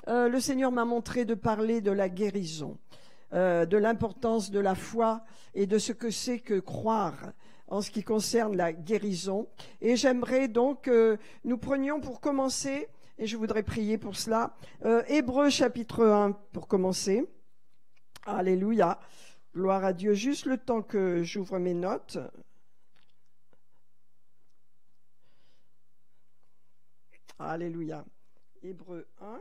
le Seigneur m'a montré de parler de la guérison, de l'importance de la foi et de ce que c'est que croire en ce qui concerne la guérison. Et j'aimerais donc que nous prenions pour commencer, et je voudrais prier pour cela, Hébreux chapitre 1 pour commencer. Alléluia, gloire à Dieu. Juste le temps que j'ouvre mes notes. Alléluia. Hébreux 1.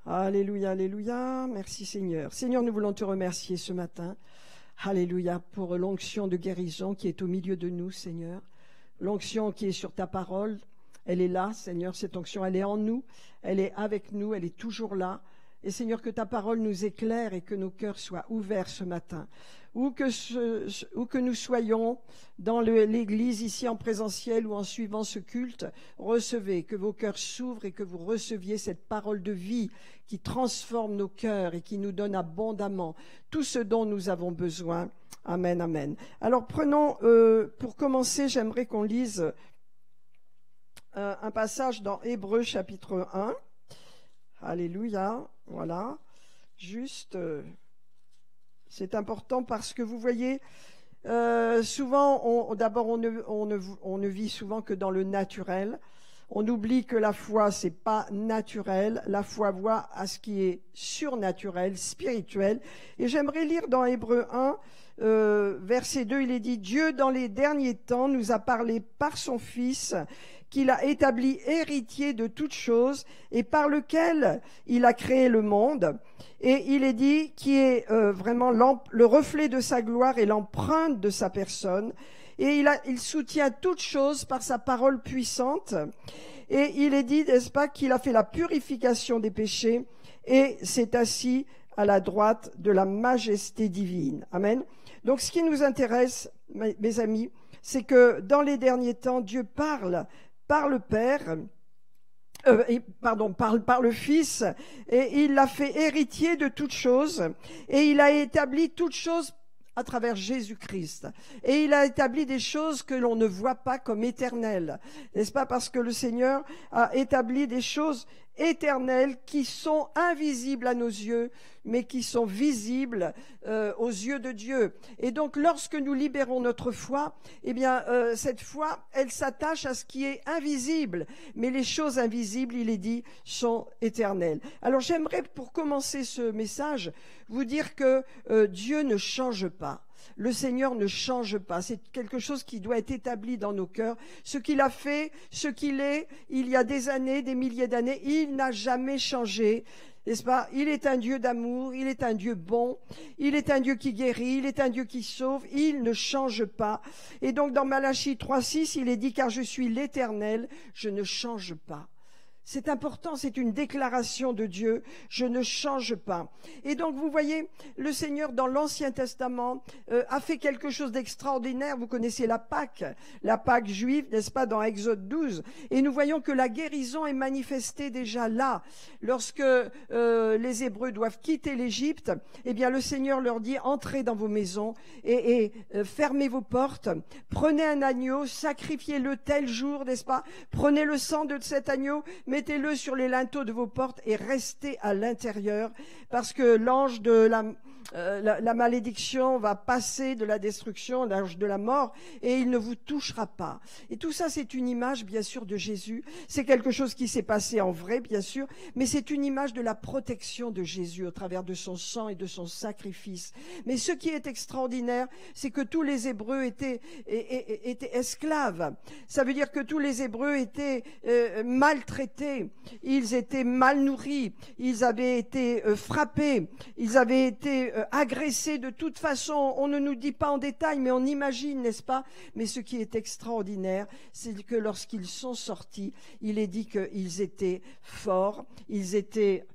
Alléluia, alléluia. Merci Seigneur. Seigneur, nous voulons te remercier ce matin. Alléluia, pour l'onction de guérison qui est au milieu de nous, Seigneur. L'onction qui est sur ta parole, elle est là, Seigneur. Cette onction, elle est en nous, elle est avec nous, elle est toujours là. Et Seigneur, que ta parole nous éclaire et que nos cœurs soient ouverts ce matin. Où que nous soyons dans l'église ici en présentiel ou en suivant ce culte, recevez, que vos cœurs s'ouvrent et que vous receviez cette parole de vie qui transforme nos cœurs et qui nous donne abondamment tout ce dont nous avons besoin. Amen, amen. Alors prenons, pour commencer, j'aimerais qu'on lise un passage dans Hébreux chapitre 1. Alléluia, voilà, juste... c'est important parce que vous voyez, souvent, on ne vit souvent que dans le naturel. On oublie que la foi, c'est pas naturel. La foi voit à ce qui est surnaturel, spirituel. Et j'aimerais lire dans Hébreux 1, verset 2, il est dit « Dieu, dans les derniers temps, nous a parlé par son Fils, qu'il a établi héritier de toutes choses et par lequel il a créé le monde. » Et il est dit qui est vraiment le reflet de sa gloire et l'empreinte de sa personne. Et il soutient toutes choses par sa parole puissante. Et il est dit, n'est-ce pas, qu'il a fait la purification des péchés et s'est assis à la droite de la majesté divine. Amen. Donc ce qui nous intéresse, mes amis, c'est que dans les derniers temps, Dieu parle par le Père, par le Fils, et il l'a fait héritier de toutes choses, et il a établi toutes choses à travers Jésus-Christ. Et il a établi des choses que l'on ne voit pas comme éternelles. N'est-ce pas? Parce que le Seigneur a établi des choses éternelles qui sont invisibles à nos yeux, mais qui sont visibles aux yeux de Dieu. Et donc, lorsque nous libérons notre foi, eh bien, cette foi, elle s'attache à ce qui est invisible. Mais les choses invisibles, il est dit, sont éternelles. Alors, j'aimerais, pour commencer ce message, vous dire que Dieu ne change pas. Le Seigneur ne change pas. C'est quelque chose qui doit être établi dans nos cœurs. Ce qu'il a fait, ce qu'il est, il y a des années, des milliers d'années, il n'a jamais changé. N'est-ce pas? Il est un Dieu d'amour, il est un Dieu bon, il est un Dieu qui guérit, il est un Dieu qui sauve, il ne change pas. Et donc dans Malachie 3,6, il est dit « Car je suis l'Éternel, je ne change pas ». C'est important, c'est une déclaration de Dieu, je ne change pas. Et donc vous voyez, le Seigneur dans l'Ancien Testament a fait quelque chose d'extraordinaire. Vous connaissez la Pâque juive, n'est-ce pas, dans Exode 12. Et nous voyons que la guérison est manifestée déjà là. Lorsque les Hébreux doivent quitter l'Égypte, eh bien le Seigneur leur dit, entrez dans vos maisons et fermez vos portes, prenez un agneau, sacrifiez-le tel jour, n'est-ce pas, prenez le sang de cet agneau, mettez-le sur les linteaux de vos portes et restez à l'intérieur, parce que l'ange de la malédiction va passer de la destruction, l'ange de la mort, et il ne vous touchera pas. Et tout ça, c'est une image, bien sûr, de Jésus. C'est quelque chose qui s'est passé en vrai, bien sûr, mais c'est une image de la protection de Jésus au travers de son sang et de son sacrifice. Mais ce qui est extraordinaire, c'est que tous les Hébreux étaient esclaves. Ça veut dire que tous les Hébreux étaient maltraités, ils étaient mal nourris, ils avaient été frappés, ils avaient été agressés de toute façon. On ne nous dit pas en détail, mais on imagine, n'est-ce pas? Mais ce qui est extraordinaire, c'est que lorsqu'ils sont sortis, il est dit qu'ils étaient forts, ils étaient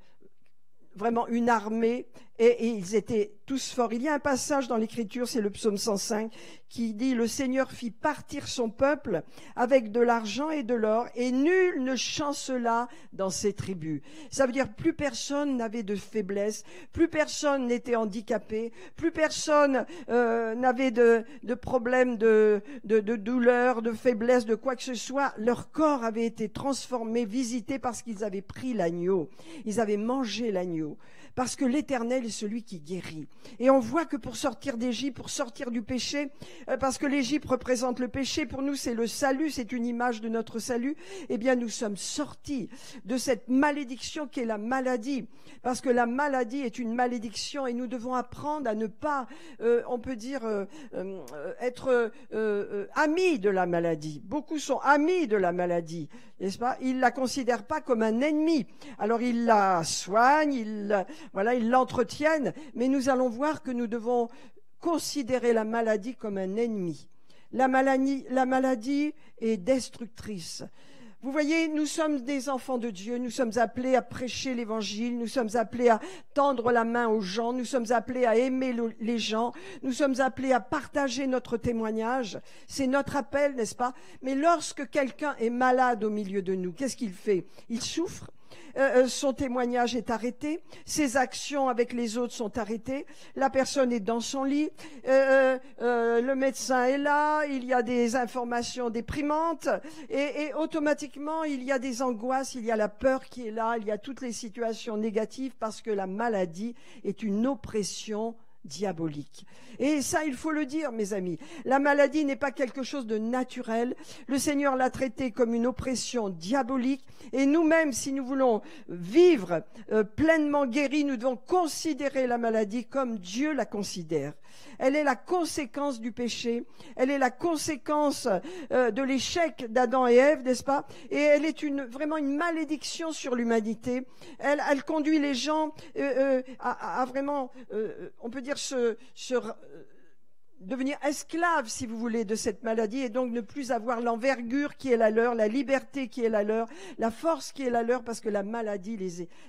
vraiment une armée et ils étaient tous forts. Il y a un passage dans l'Écriture, c'est le psaume 105, qui dit « Le Seigneur fit partir son peuple avec de l'argent et de l'or, et nul ne chancela dans ses tribus. » Ça veut dire plus personne n'avait de faiblesse, plus personne n'était handicapé, plus personne n'avait de problème de douleur, de faiblesse, de quoi que ce soit. Leur corps avait été transformé, visité parce qu'ils avaient pris l'agneau. Ils avaient mangé l'agneau. Parce que l'Éternel est celui qui guérit. Et on voit que pour sortir d'Égypte, pour sortir du péché, parce que l'Égypte représente le péché, pour nous c'est le salut, c'est une image de notre salut, eh bien nous sommes sortis de cette malédiction qui est la maladie. Parce que la maladie est une malédiction et nous devons apprendre à ne pas, on peut dire, être amis de la maladie. Beaucoup sont amis de la maladie, n'est-ce pas? Ils la considèrent pas comme un ennemi. Alors ils la soignent, ils l'entretiennent, mais nous allons voir que nous devons considérer la maladie comme un ennemi. La maladie est destructrice. Vous voyez, nous sommes des enfants de Dieu, nous sommes appelés à prêcher l'Évangile, nous sommes appelés à tendre la main aux gens, nous sommes appelés à aimer les gens, nous sommes appelés à partager notre témoignage. C'est notre appel, n'est-ce pas? Mais lorsque quelqu'un est malade au milieu de nous, qu'est-ce qu'il fait? Il souffre. Son témoignage est arrêté, ses actions avec les autres sont arrêtées, la personne est dans son lit, le médecin est là, il y a des informations déprimantes et automatiquement il y a des angoisses, il y a la peur qui est là, il y a toutes les situations négatives parce que la maladie est une oppression diabolique. Et ça, il faut le dire, mes amis. La maladie n'est pas quelque chose de naturel. Le Seigneur l'a traité comme une oppression diabolique. Et nous-mêmes, si nous voulons vivre pleinement guéris, nous devons considérer la maladie comme Dieu la considère. Elle est la conséquence du péché. Elle est la conséquence de l'échec d'Adam et Ève, n'est-ce pas? Et elle est vraiment une malédiction sur l'humanité. Elle conduit les gens à vraiment, on peut dire, devenir esclaves, si vous voulez, de cette maladie et donc ne plus avoir l'envergure qui est la leur, la liberté qui est la leur, la force qui est la leur, parce que la maladie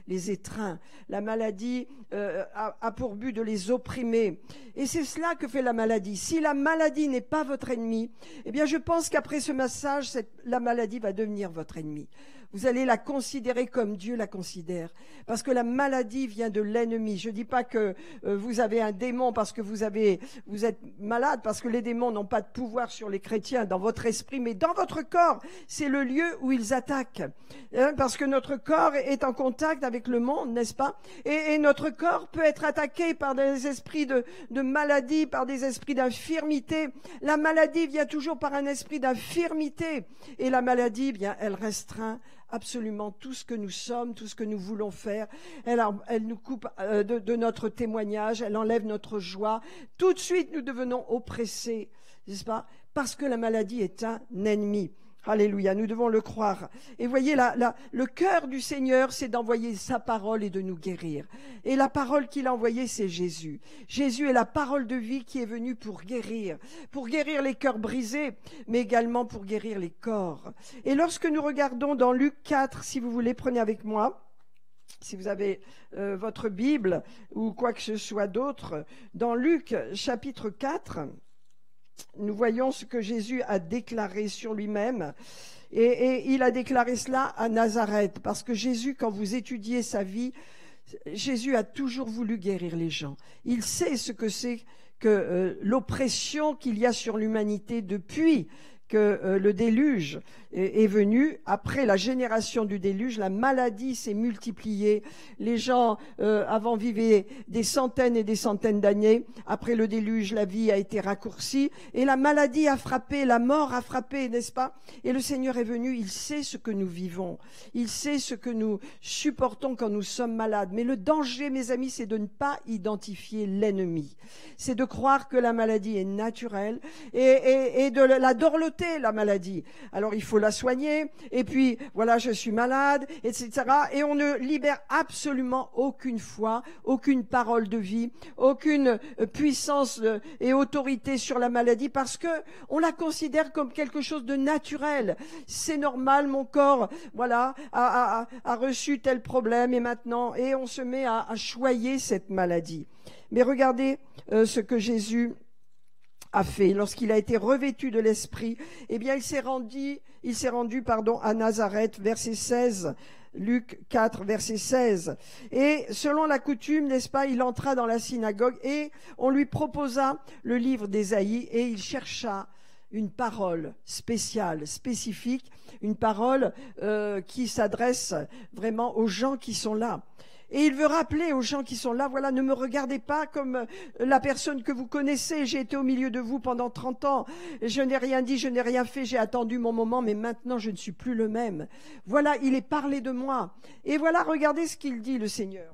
les étreint. La maladie a pour but de les opprimer. Et c'est cela que fait la maladie. Si la maladie n'est pas votre ennemi, eh bien je pense qu'après ce message, la maladie va devenir votre ennemi. Vous allez la considérer comme Dieu la considère. Parce que la maladie vient de l'ennemi. Je ne dis pas que vous avez un démon parce que vous êtes malade, parce que les démons n'ont pas de pouvoir sur les chrétiens dans votre esprit, mais dans votre corps. C'est le lieu où ils attaquent. Parce que notre corps est en contact avec le monde, n'est-ce pas? Et notre corps peut être attaqué par des esprits de maladie, par des esprits d'infirmité. La maladie vient toujours par un esprit d'infirmité. Et la maladie, bien, elle restreint absolument tout ce que nous sommes, tout ce que nous voulons faire. Elle nous coupe de notre témoignage, elle enlève notre joie. Tout de suite, nous devenons oppressés, n'est-ce pas? Parce que la maladie est un ennemi. Alléluia, nous devons le croire. Et voyez, le cœur du Seigneur, c'est d'envoyer sa parole et de nous guérir. Et la parole qu'il a envoyée, c'est Jésus. Jésus est la parole de vie qui est venue pour guérir les cœurs brisés, mais également pour guérir les corps. Et lorsque nous regardons dans Luc 4, si vous voulez, prenez avec moi, si vous avez votre Bible ou quoi que ce soit d'autre, dans Luc chapitre 4, nous voyons ce que Jésus a déclaré sur lui-même. Et il a déclaré cela à Nazareth. Parce que Jésus, quand vous étudiez sa vie, Jésus a toujours voulu guérir les gens. Il sait ce que c'est que l'oppression qu'il y a sur l'humanité depuis que le déluge est venu. Après la génération du déluge, la maladie s'est multipliée. Les gens avant vivaient des centaines et des centaines d'années. Après le déluge, la vie a été raccourcie et la maladie a frappé, la mort a frappé, n'est-ce pas? Et le Seigneur est venu, il sait ce que nous vivons. Il sait ce que nous supportons quand nous sommes malades. Mais le danger, mes amis, c'est de ne pas identifier l'ennemi. C'est de croire que la maladie est naturelle et de la dorloter, la maladie. Alors il faut faut la soigner, et puis voilà, je suis malade, etc. Et on ne libère absolument aucune foi, aucune parole de vie, aucune puissance et autorité sur la maladie, parce que on la considère comme quelque chose de naturel. C'est normal, mon corps, voilà, a reçu tel problème, et maintenant, et on se met à choyer cette maladie. Mais regardez ce que Jésus a fait lorsqu'il a été revêtu de l'Esprit. Eh bien, il s'est rendu à Nazareth, verset 16. Luc 4, verset 16. Et selon la coutume, n'est-ce pas, il entra dans la synagogue et on lui proposa le livre d'Ésaïe et il chercha une parole spéciale, spécifique, une parole qui s'adresse vraiment aux gens qui sont là. Et il veut rappeler aux gens qui sont là, voilà, ne me regardez pas comme la personne que vous connaissez. J'ai été au milieu de vous pendant 30 ans. Je n'ai rien dit, je n'ai rien fait, j'ai attendu mon moment, mais maintenant je ne suis plus le même. Voilà, il est parlé de moi. Et voilà, regardez ce qu'il dit, le Seigneur.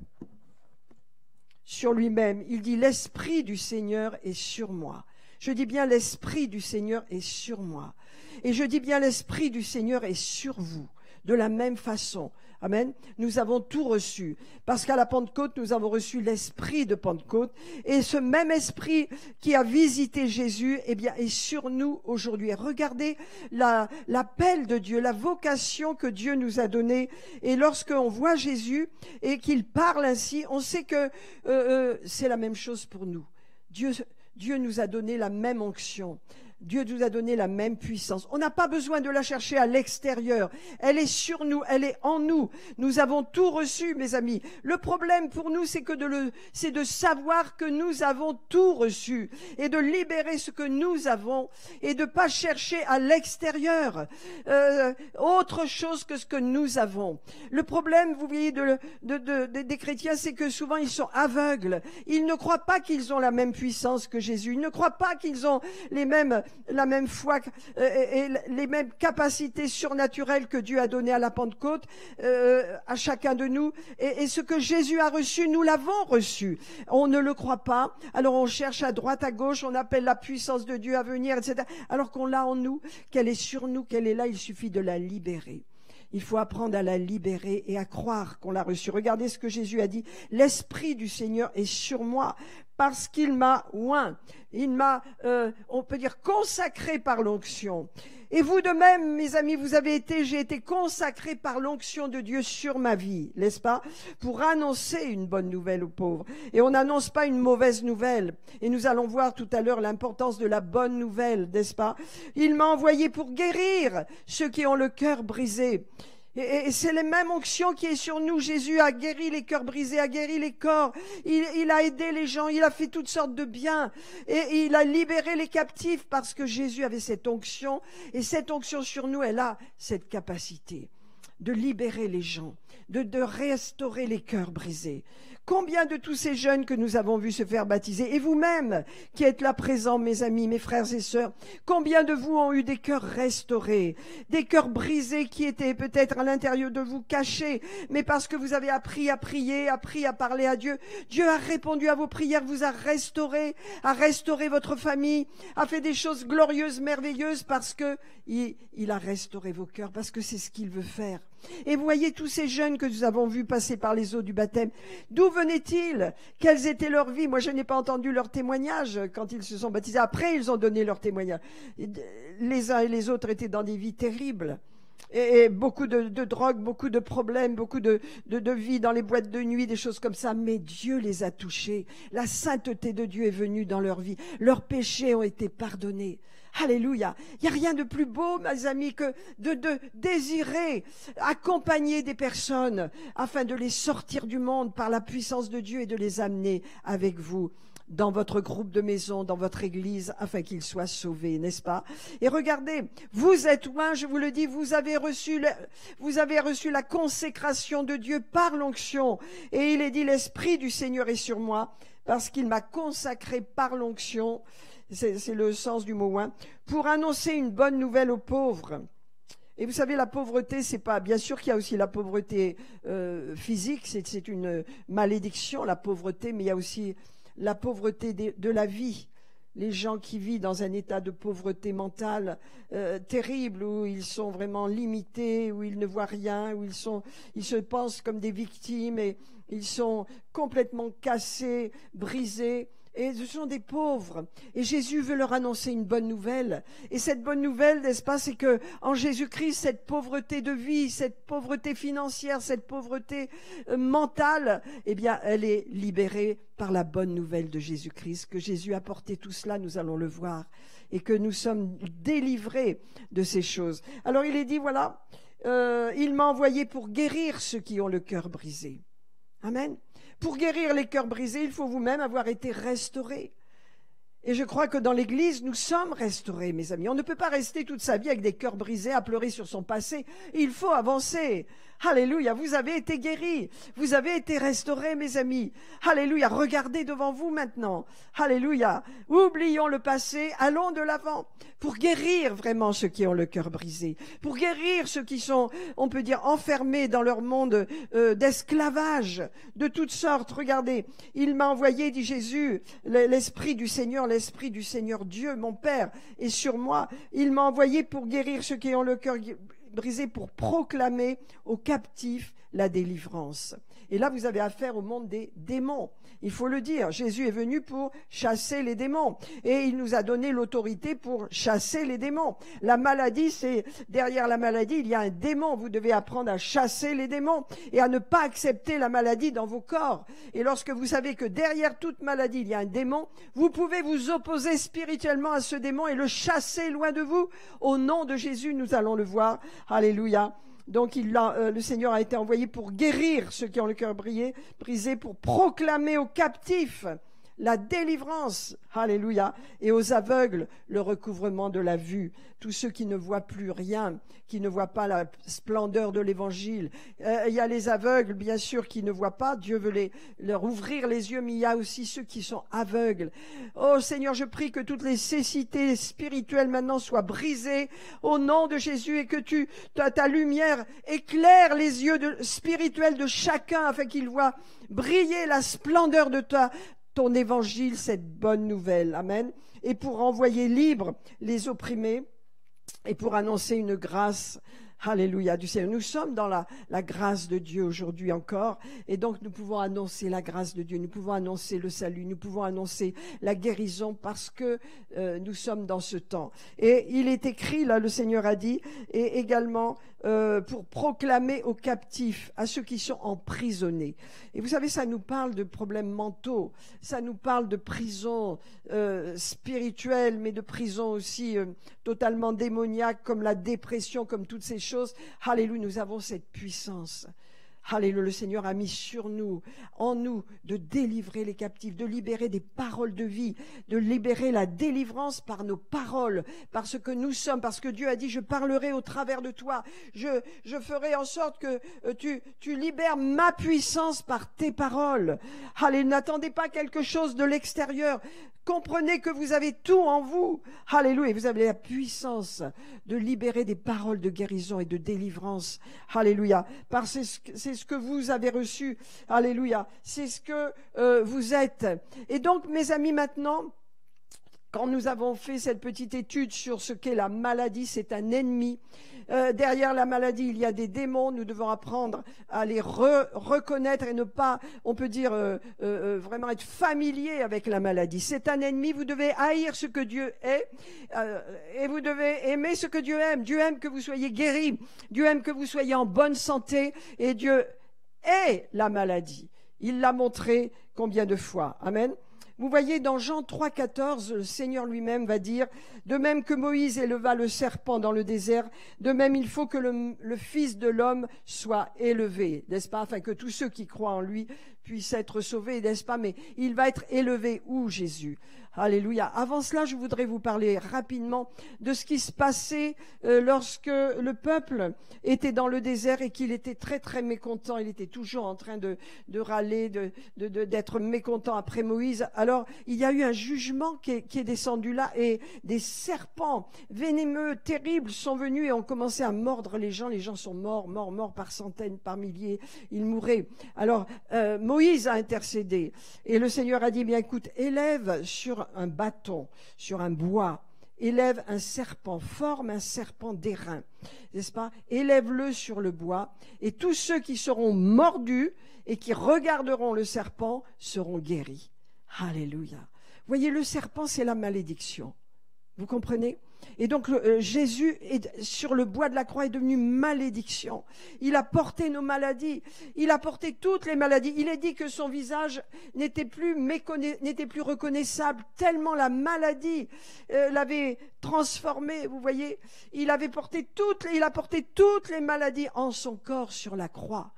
Sur lui-même, il dit, l'Esprit du Seigneur est sur moi. Je dis bien, l'Esprit du Seigneur est sur moi. Et je dis bien, l'Esprit du Seigneur est sur vous, de la même façon. Amen. Nous avons tout reçu. Parce qu'à la Pentecôte, nous avons reçu l'Esprit de Pentecôte. Et ce même Esprit qui a visité Jésus, eh bien, est sur nous aujourd'hui. Regardez l'appel de Dieu, la vocation que Dieu nous a donnée. Et lorsqu'on voit Jésus et qu'il parle ainsi, on sait que c'est la même chose pour nous. Dieu nous a donné la même onction. Dieu nous a donné la même puissance. On n'a pas besoin de la chercher à l'extérieur. Elle est sur nous, elle est en nous. Nous avons tout reçu, mes amis. Le problème pour nous, c'est de savoir que nous avons tout reçu et de libérer ce que nous avons et de pas chercher à l'extérieur autre chose que ce que nous avons. Le problème, vous voyez, des chrétiens, c'est que souvent ils sont aveugles. Ils ne croient pas qu'ils ont la même puissance que Jésus. Ils ne croient pas qu'ils ont la même foi et les mêmes capacités surnaturelles que Dieu a données à la Pentecôte à chacun de nous. Et ce que Jésus a reçu, nous l'avons reçu. On ne le croit pas. Alors on cherche à droite, à gauche, on appelle la puissance de Dieu à venir, etc. Alors qu'on l'a en nous, qu'elle est sur nous, qu'elle est là, il suffit de la libérer. Il faut apprendre à la libérer et à croire qu'on l'a reçue. Regardez ce que Jésus a dit. L'Esprit du Seigneur est sur moi parce qu'il m'a oint. Il m'a, on peut dire, consacré par l'onction. Et vous de même, mes amis, j'ai été consacré par l'onction de Dieu sur ma vie, n'est-ce pas, pour annoncer une bonne nouvelle aux pauvres. Et on n'annonce pas une mauvaise nouvelle. Et nous allons voir tout à l'heure l'importance de la bonne nouvelle, n'est-ce pas? Il m'a envoyé pour guérir ceux qui ont le cœur brisé. Et c'est la même onction qui est sur nous. Jésus a guéri les cœurs brisés, a guéri les corps. Il a aidé les gens, il a fait toutes sortes de biens. Et il a libéré les captifs parce que Jésus avait cette onction. Et cette onction sur nous, elle a cette capacité de libérer les gens, de restaurer les cœurs brisés. Combien de tous ces jeunes que nous avons vus se faire baptiser, et vous-même qui êtes là présents, mes amis, mes frères et sœurs, combien de vous ont eu des cœurs restaurés, des cœurs brisés qui étaient peut-être à l'intérieur de vous cachés, mais parce que vous avez appris à prier, appris à parler à Dieu, Dieu a répondu à vos prières, vous a restauré votre famille, a fait des choses glorieuses, merveilleuses, parce que il a restauré vos cœurs, parce que c'est ce qu'il veut faire. Et vous voyez tous ces jeunes que nous avons vus passer par les eaux du baptême, d'où venaient-ils? Quelles étaient leurs vies? Moi, je n'ai pas entendu leur témoignage quand ils se sont baptisés. Après, ils ont donné leur témoignage. Les uns et les autres étaient dans des vies terribles. Et beaucoup de drogue, beaucoup de problèmes, beaucoup de vie dans les boîtes de nuit, des choses comme ça. Mais Dieu les a touchés. La sainteté de Dieu est venue dans leur vie. Leurs péchés ont été pardonnés. Alléluia. Il n'y a rien de plus beau, mes amis, que de désirer accompagner des personnes afin de les sortir du monde par la puissance de Dieu et de les amener avec vous dans votre groupe de maison, dans votre église, afin qu'ils soient sauvés, n'est-ce pas? Et regardez, vous êtes loin, je vous le dis, vous avez reçu la consécration de Dieu par l'onction. Et il est dit, l'Esprit du Seigneur est sur moi, parce qu'il m'a consacré par l'onction. C'est le sens du mot oint, pour annoncer une bonne nouvelle aux pauvres. Et vous savez, la pauvreté, c'est pas, bien sûr qu'il y a aussi la pauvreté physique, c'est une malédiction, la pauvreté, mais il y a aussi la pauvreté de la vie. les gens qui vivent dans un état de pauvreté mentale terrible, où ils sont vraiment limités, où ils ne voient rien, où ils se pensent comme des victimes et ils sont complètement cassés, brisés. Et ce sont des pauvres. Et Jésus veut leur annoncer une bonne nouvelle. Et cette bonne nouvelle, n'est-ce pas, c'est que en Jésus-Christ, cette pauvreté de vie, cette pauvreté financière, cette pauvreté mentale, eh bien, elle est libérée par la bonne nouvelle de Jésus-Christ. Que Jésus a porté tout cela, nous allons le voir. Et que nous sommes délivrés de ces choses. Alors il est dit, voilà, il m'a envoyé pour guérir ceux qui ont le cœur brisé. Amen. Pour guérir les cœurs brisés, il faut vous-même avoir été restauré. Et je crois que dans l'Église, nous sommes restaurés, mes amis. On ne peut pas rester toute sa vie avec des cœurs brisés à pleurer sur son passé. Il faut avancer. Alléluia, vous avez été guéris. Vous avez été restaurés, mes amis. Alléluia, regardez devant vous maintenant. Alléluia, oublions le passé, allons de l'avant pour guérir vraiment ceux qui ont le cœur brisé. Pour guérir ceux qui sont, on peut dire, enfermés dans leur monde d'esclavage de toutes sortes. Regardez, il m'a envoyé, dit Jésus, l'Esprit du Seigneur Dieu, mon Père, est sur moi. Il m'a envoyé pour guérir ceux qui ont le cœur brisé, pour proclamer aux captifs la délivrance. Et là, vous avez affaire au monde des démons. Il faut le dire, Jésus est venu pour chasser les démons. Et il nous a donné l'autorité pour chasser les démons. La maladie, derrière la maladie, il y a un démon. Vous devez apprendre à chasser les démons et à ne pas accepter la maladie dans vos corps. Et lorsque vous savez que derrière toute maladie, il y a un démon, vous pouvez vous opposer spirituellement à ce démon et le chasser loin de vous. Au nom de Jésus, nous allons le voir. Alléluia. Donc le Seigneur a été envoyé pour guérir ceux qui ont le cœur brisé, pour proclamer aux captifs la délivrance, alléluia, et aux aveugles le recouvrement de la vue. Tous ceux qui ne voient plus rien, qui ne voient pas la splendeur de l'évangile. Il y a les aveugles, bien sûr, qui ne voient pas. Dieu veut leur ouvrir les yeux, mais il y a aussi ceux qui sont aveugles. Oh Seigneur, je prie que toutes les cécités spirituelles maintenant soient brisées au nom de Jésus et que ta lumière éclaire les yeux spirituels de chacun afin qu'il voit briller la splendeur de ton évangile, cette bonne nouvelle. Amen. Et pour envoyer libres les opprimés et pour annoncer une grâce, alléluia, du Seigneur. Nous sommes dans la grâce de Dieu aujourd'hui encore, et donc nous pouvons annoncer la grâce de Dieu, nous pouvons annoncer le salut, nous pouvons annoncer la guérison parce que nous sommes dans ce temps. Et il est écrit, là le Seigneur a dit, et également pour proclamer aux captifs, à ceux qui sont emprisonnés. Et vous savez, ça nous parle de problèmes mentaux, ça nous parle de prison spirituelle, mais de prison aussi totalement démoniaque, comme la dépression, comme toutes ces choses. Alléluia, nous avons cette puissance. Alléluia, le Seigneur a mis sur nous, en nous, de délivrer les captifs, de libérer des paroles de vie, de libérer la délivrance par nos paroles, parce que nous sommes, parce que Dieu a dit, je parlerai au travers de toi, je ferai en sorte que tu libères ma puissance par tes paroles. Alléluia, n'attendez pas quelque chose de l'extérieur. Comprenez que vous avez tout en vous. Alléluia. Vous avez la puissance de libérer des paroles de guérison et de délivrance. Alléluia. Parce que c'est ce que vous avez reçu. Alléluia. C'est ce que vous êtes. Et donc, mes amis, maintenant, quand nous avons fait cette petite étude sur ce qu'est la maladie, c'est un ennemi. Derrière la maladie, il y a des démons. Nous devons apprendre à les reconnaître et ne pas, on peut dire, vraiment être familier avec la maladie. C'est un ennemi. Vous devez haïr ce que Dieu est et vous devez aimer ce que Dieu aime. Dieu aime que vous soyez guéris. Dieu aime que vous soyez en bonne santé. Et Dieu est la maladie. Il l'a montré combien de fois. Amen. Vous voyez, dans Jean 3,14, le Seigneur lui-même va dire, de même que Moïse éleva le serpent dans le désert, de même il faut que le Fils de l'homme soit élevé, n'est-ce pas, afin que tous ceux qui croient en lui puissent être sauvés, n'est-ce pas, mais il va être élevé où, Jésus? Alléluia. Avant cela, je voudrais vous parler rapidement de ce qui se passait lorsque le peuple était dans le désert et qu'il était très très mécontent. Il était toujours en train de râler, d'être mécontent après Moïse. Alors Alors, il y a eu un jugement qui est descendu là et des serpents venimeux, terribles sont venus et ont commencé à mordre les gens. Les gens sont morts par centaines, par milliers. Ils mouraient. Alors, Moïse a intercédé et le Seigneur a dit, bien écoute, élève sur un bâton, sur un bois, élève un serpent, forme un serpent d'airain, n'est-ce pas? Élève-le sur le bois, et tous ceux qui seront mordus et qui regarderont le serpent seront guéris. Alléluia. Voyez, le serpent, c'est la malédiction. Vous comprenez? Et donc Jésus sur le bois de la croix est devenu malédiction. Il a porté nos maladies, il a porté toutes les maladies. Il est dit que son visage n'était plus reconnaissable tellement la maladie l'avait transformé. Vous voyez, il a porté toutes les maladies en son corps sur la croix.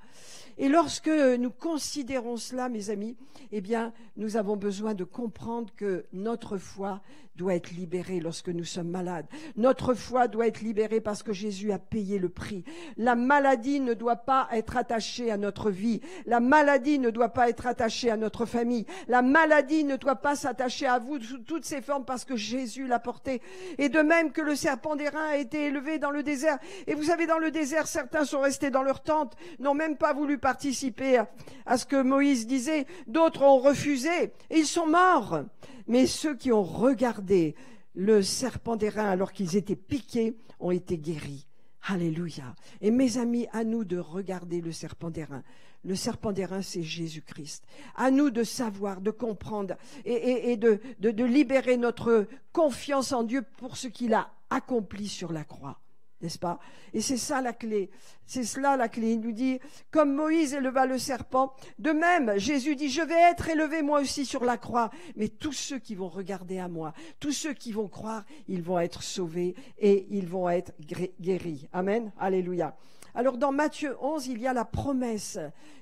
Et lorsque nous considérons cela, mes amis, eh bien, nous avons besoin de comprendre que notre foi doit être libérée lorsque nous sommes malades. Notre foi doit être libérée parce que Jésus a payé le prix. La maladie ne doit pas être attachée à notre vie. La maladie ne doit pas être attachée à notre famille. La maladie ne doit pas s'attacher à vous sous toutes ses formes parce que Jésus l'a porté. Et de même que le serpent d'airain a été élevé dans le désert. Et vous savez, dans le désert, certains sont restés dans leur tente, n'ont même pas voulu participer à ce que Moïse disait. D'autres ont refusé et ils sont morts. Mais ceux qui ont regardé le serpent d'airain alors qu'ils étaient piqués ont été guéris. Alléluia. Et mes amis, à nous de regarder le serpent d'airain. Le serpent d'airain, c'est Jésus-Christ. À nous de savoir, de comprendre et de libérer notre confiance en Dieu pour ce qu'il a accompli sur la croix. N'est-ce pas? Et c'est ça la clé. C'est cela la clé. Il nous dit, comme Moïse éleva le serpent, de même, Jésus dit, je vais être élevé moi aussi sur la croix. Mais tous ceux qui vont regarder à moi, tous ceux qui vont croire, ils vont être sauvés et ils vont être guéris. Amen. Alléluia. Alors dans Matthieu 11, il y a la promesse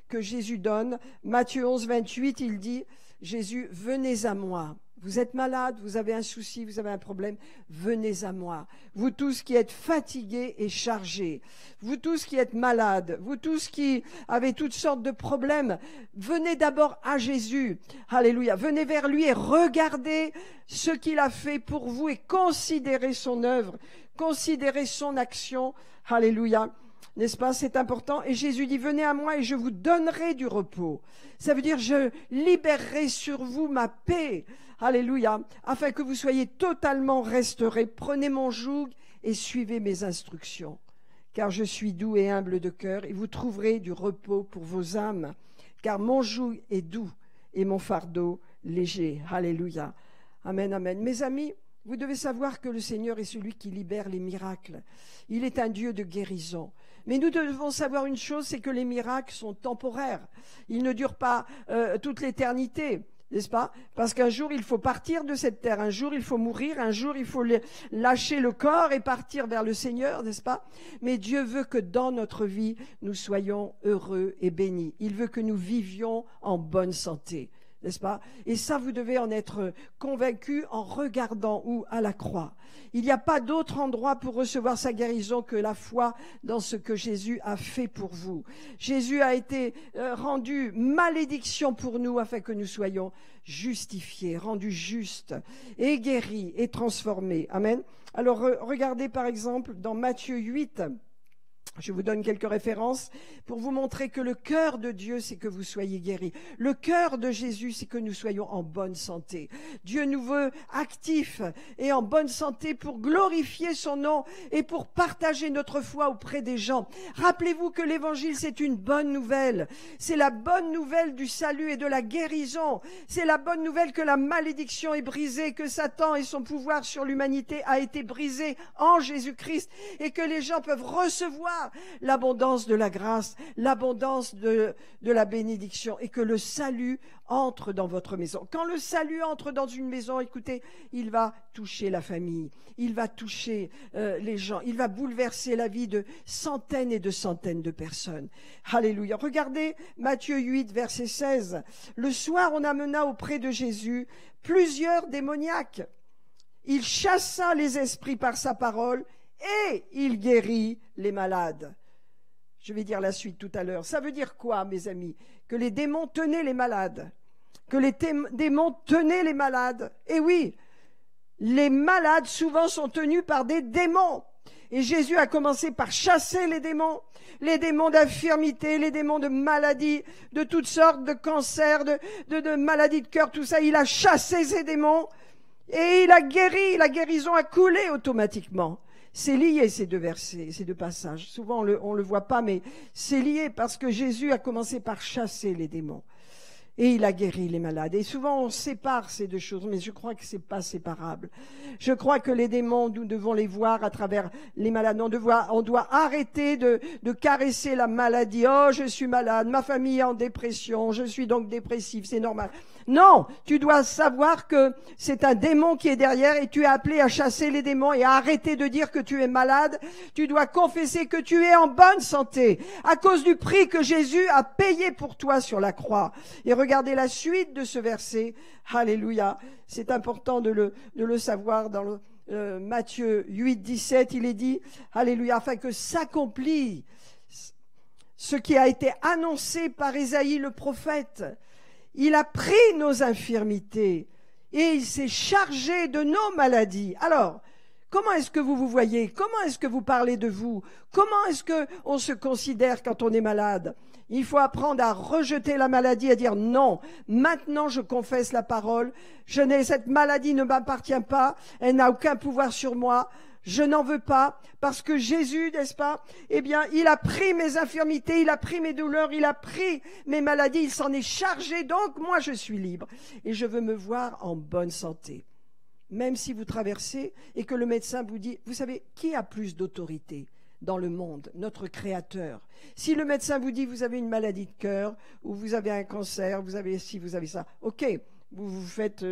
que Jésus donne. Matthieu 11, 28, il dit, Jésus, venez à moi. Vous êtes malade, vous avez un souci, vous avez un problème, venez à moi. Vous tous qui êtes fatigués et chargés, vous tous qui êtes malades, vous tous qui avez toutes sortes de problèmes, venez d'abord à Jésus. Alléluia. Venez vers lui et regardez ce qu'il a fait pour vous et considérez son œuvre, considérez son action. Alléluia. N'est-ce pas? C'est important. Et Jésus dit, venez à moi et je vous donnerai du repos. Ça veut dire, je libérerai sur vous ma paix. Alléluia. Afin que vous soyez totalement restaurés. Prenez mon joug et suivez mes instructions. Car je suis doux et humble de cœur et vous trouverez du repos pour vos âmes. Car mon joug est doux et mon fardeau léger. Alléluia. Amen, amen. Mes amis, vous devez savoir que le Seigneur est celui qui libère les miracles. Il est un Dieu de guérison. Mais nous devons savoir une chose, c'est que les miracles sont temporaires. Ils ne durent pas toute l'éternité, n'est-ce pas? Parce qu'un jour, il faut partir de cette terre. Un jour, il faut mourir. Un jour, il faut lâcher le corps et partir vers le Seigneur, n'est-ce pas? Mais Dieu veut que dans notre vie, nous soyons heureux et bénis. Il veut que nous vivions en bonne santé. N'est-ce pas? Et ça, vous devez en être convaincu en regardant où? À la croix. Il n'y a pas d'autre endroit pour recevoir sa guérison que la foi dans ce que Jésus a fait pour vous. Jésus a été rendu malédiction pour nous afin que nous soyons justifiés, rendus justes et guéris et transformés. Amen. Alors, regardez par exemple dans Matthieu 8. Je vous donne quelques références pour vous montrer que le cœur de Dieu, c'est que vous soyez guéris. Le cœur de Jésus, c'est que nous soyons en bonne santé. Dieu nous veut actifs et en bonne santé pour glorifier son nom et pour partager notre foi auprès des gens. Rappelez-vous que l'évangile, c'est une bonne nouvelle. C'est la bonne nouvelle du salut et de la guérison. C'est la bonne nouvelle que la malédiction est brisée, que Satan et son pouvoir sur l'humanité a été brisé en Jésus-Christ et que les gens peuvent recevoir l'abondance de la grâce, l'abondance de la bénédiction et que le salut entre dans votre maison. Quand le salut entre dans une maison, écoutez, il va toucher la famille, il va toucher les gens, il va bouleverser la vie de centaines et de centaines de personnes. Alléluia. Regardez Matthieu 8, verset 16. Le soir, on amena auprès de Jésus plusieurs démoniaques. Il chassa les esprits par sa parole et il guérit les malades. Je vais dire la suite tout à l'heure. Ça veut dire quoi, mes amis? Que les démons tenaient les malades. que les démons tenaient les malades. Et oui, les malades souvent sont tenus par des démons. Et Jésus a commencé par chasser les démons d'infirmité, les démons de maladies, de toutes sortes, de cancers, de maladies de cœur, tout ça. Il a chassé ces démons et il a guéri. La guérison a coulé automatiquement. C'est lié, ces deux versets, ces deux passages. Souvent, on le voit pas, mais c'est lié parce que Jésus a commencé par chasser les démons. Et il a guéri les malades. Et souvent, on sépare ces deux choses, mais je crois que c'est pas séparable. Je crois que les démons, nous devons les voir à travers les malades. On doit arrêter de caresser la maladie. Oh, je suis malade, ma famille est en dépression, je suis donc dépressif, c'est normal. Non, tu dois savoir que c'est un démon qui est derrière et tu es appelé à chasser les démons et à arrêter de dire que tu es malade. Tu dois confesser que tu es en bonne santé à cause du prix que Jésus a payé pour toi sur la croix. Et regardez la suite de ce verset. Alléluia. C'est important de le savoir dans Matthieu 8, 17. Il est dit, alléluia, afin que s'accomplit ce qui a été annoncé par Ésaïe le prophète. Il a pris nos infirmités et il s'est chargé de nos maladies. Alors, comment est-ce que vous vous voyez? Comment est-ce que vous parlez de vous? Comment est-ce qu'on se considère quand on est malade? Il faut apprendre à rejeter la maladie, à dire non, maintenant je confesse la parole. Cette maladie ne m'appartient pas, elle n'a aucun pouvoir sur moi. Je n'en veux pas, parce que Jésus, n'est-ce pas, eh bien, il a pris mes infirmités, il a pris mes douleurs, il a pris mes maladies, il s'en est chargé, donc moi je suis libre. Et je veux me voir en bonne santé. Même si vous traversez et que le médecin vous dit, vous savez, qui a plus d'autorité dans le monde? Notre Créateur. Si le médecin vous dit, vous avez une maladie de cœur, ou vous avez un cancer, vous avez ci, vous avez ça, ok, vous vous faites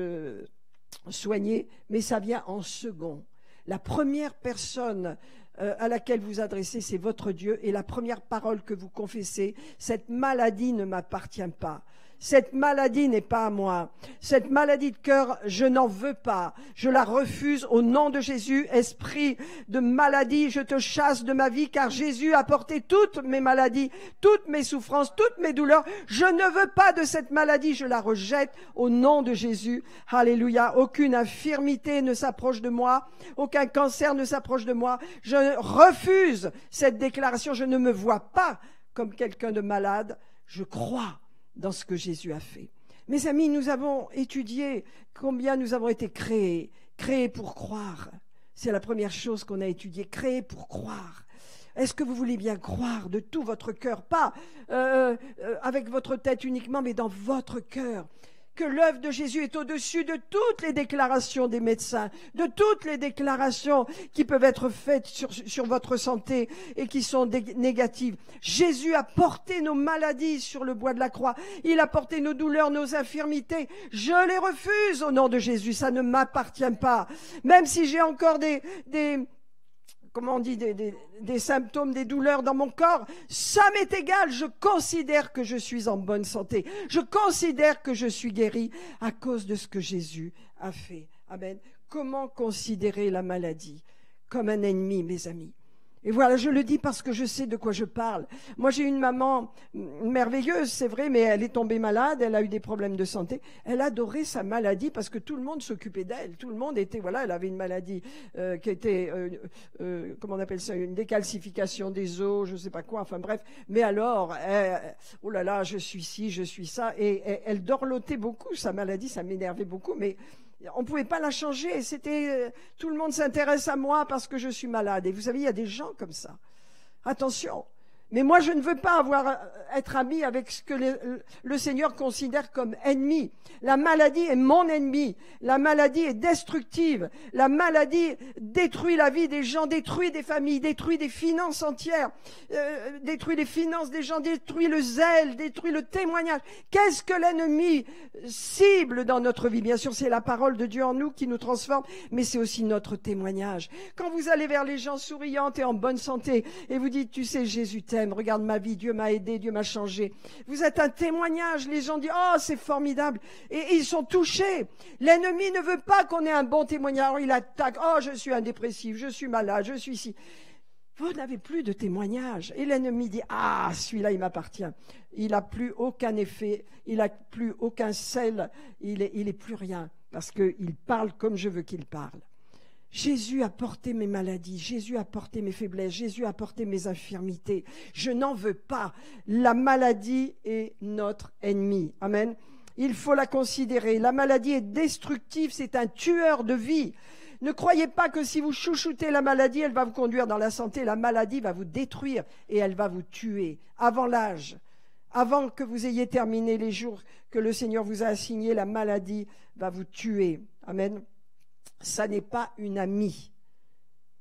soigner, mais ça vient en second. La première personne à laquelle vous adressez, c'est votre Dieu. Et la première parole que vous confessez, cette maladie ne m'appartient pas. Cette maladie n'est pas à moi. Cette maladie de cœur, je n'en veux pas. Je la refuse au nom de Jésus. Esprit de maladie, je te chasse de ma vie car Jésus a porté toutes mes maladies, toutes mes souffrances, toutes mes douleurs. Je ne veux pas de cette maladie, je la rejette au nom de Jésus. Alléluia. Aucune infirmité ne s'approche de moi. Aucun cancer ne s'approche de moi. Je refuse cette déclaration. Je ne me vois pas comme quelqu'un de malade. Je crois dans ce que Jésus a fait. Mes amis, nous avons étudié combien nous avons été créés pour croire. C'est la première chose qu'on a étudiée, créés pour croire. Est-ce que vous voulez bien croire de tout votre cœur, pas avec votre tête uniquement, mais dans votre cœur? Que l'œuvre de Jésus est au-dessus de toutes les déclarations des médecins, de toutes les déclarations qui peuvent être faites sur votre santé et qui sont négatives. Jésus a porté nos maladies sur le bois de la croix. Il a porté nos douleurs, nos infirmités. Je les refuse au nom de Jésus. Ça ne m'appartient pas. Même si j'ai encore des symptômes, des douleurs dans mon corps, ça m'est égal. Je considère que je suis en bonne santé. Je considère que je suis guéri à cause de ce que Jésus a fait. Amen. Comment considérer la maladie? Comme un ennemi, mes amis. Et voilà, je le dis parce que je sais de quoi je parle. Moi, j'ai une maman merveilleuse, c'est vrai, mais elle est tombée malade, elle a eu des problèmes de santé. Elle adorait sa maladie parce que tout le monde s'occupait d'elle. Tout le monde était, voilà, elle avait une maladie qui était, comment on appelle ça, une décalcification des os, je ne sais pas quoi, enfin bref. Mais alors, oh là là, je suis ci, je suis ça. Et elle dorlotait beaucoup, sa maladie, ça m'énervait beaucoup, mais on ne pouvait pas la changer. C'était tout le monde s'intéresse à moi parce que je suis malade. Et vous savez, il y a des gens comme ça. Attention. Mais moi, je ne veux pas être ami avec ce que le Seigneur considère comme ennemi. La maladie est mon ennemi. La maladie est destructive. La maladie détruit la vie des gens, détruit des familles, détruit des finances entières, détruit les finances des gens, détruit le zèle, détruit le témoignage. Qu'est-ce que l'ennemi cible dans notre vie? Bien sûr, c'est la parole de Dieu en nous qui nous transforme, mais c'est aussi notre témoignage. Quand vous allez vers les gens souriantes et en bonne santé, et vous dites, tu sais, Jésus t'aime, regarde ma vie, Dieu m'a aidé, Dieu m'a changé. Vous êtes un témoignage, les gens disent, oh, c'est formidable. Et ils sont touchés. L'ennemi ne veut pas qu'on ait un bon témoignage. Alors, il attaque, oh, je suis un dépressif, je suis malade, je suis ici. vous n'avez plus de témoignage. Et l'ennemi dit, ah, celui-là, il m'appartient. Il n'a plus aucun effet, il n'a plus aucun sel, il est plus rien, parce qu'il parle comme je veux qu'il parle. Jésus a porté mes maladies, Jésus a porté mes faiblesses, Jésus a porté mes infirmités. Je n'en veux pas. La maladie est notre ennemi. Amen. Il faut la considérer. La maladie est destructive, c'est un tueur de vie. Ne croyez pas que si vous chouchoutez la maladie, elle va vous conduire dans la santé. La maladie va vous détruire et elle va vous tuer avant l'âge. Avant que vous ayez terminé les jours que le Seigneur vous a assignés, la maladie va vous tuer. Amen. Ça n'est pas une amie.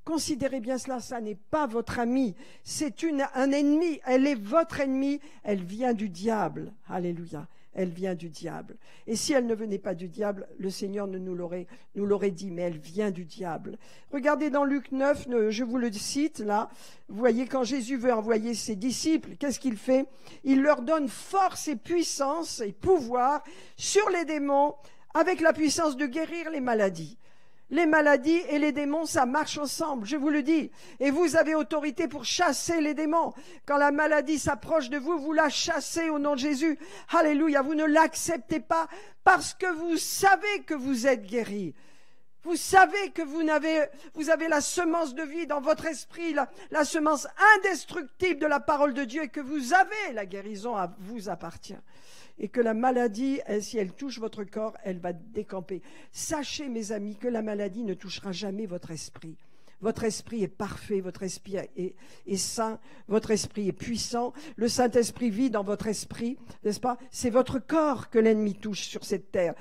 Considérez bien cela, ça n'est pas votre amie. C'est un ennemi. Elle est votre ennemi. Elle vient du diable. Alléluia. Elle vient du diable. Et si elle ne venait pas du diable, le Seigneur nous l'aurait dit, mais elle vient du diable. Regardez dans Luc 9, je vous le cite là, vous voyez quand Jésus veut envoyer ses disciples, qu'est-ce qu'il fait? Il leur donne force et puissance et pouvoir sur les démons avec la puissance de guérir les maladies. Les maladies et les démons, ça marche ensemble, je vous le dis. Et vous avez autorité pour chasser les démons. Quand la maladie s'approche de vous, vous la chassez au nom de Jésus. Alléluia, vous ne l'acceptez pas parce que vous savez que vous êtes guéri. Vous savez que vous avez la semence de vie dans votre esprit, la semence indestructible de la parole de Dieu et que vous avez la guérison vous appartient. Et que la maladie, si elle touche votre corps, elle va décamper. Sachez, mes amis, que la maladie ne touchera jamais votre esprit. Votre esprit est parfait, votre esprit est sain, votre esprit est puissant. Le Saint-Esprit vit dans votre esprit, n'est-ce pas? C'est votre corps que l'ennemi touche sur cette terre.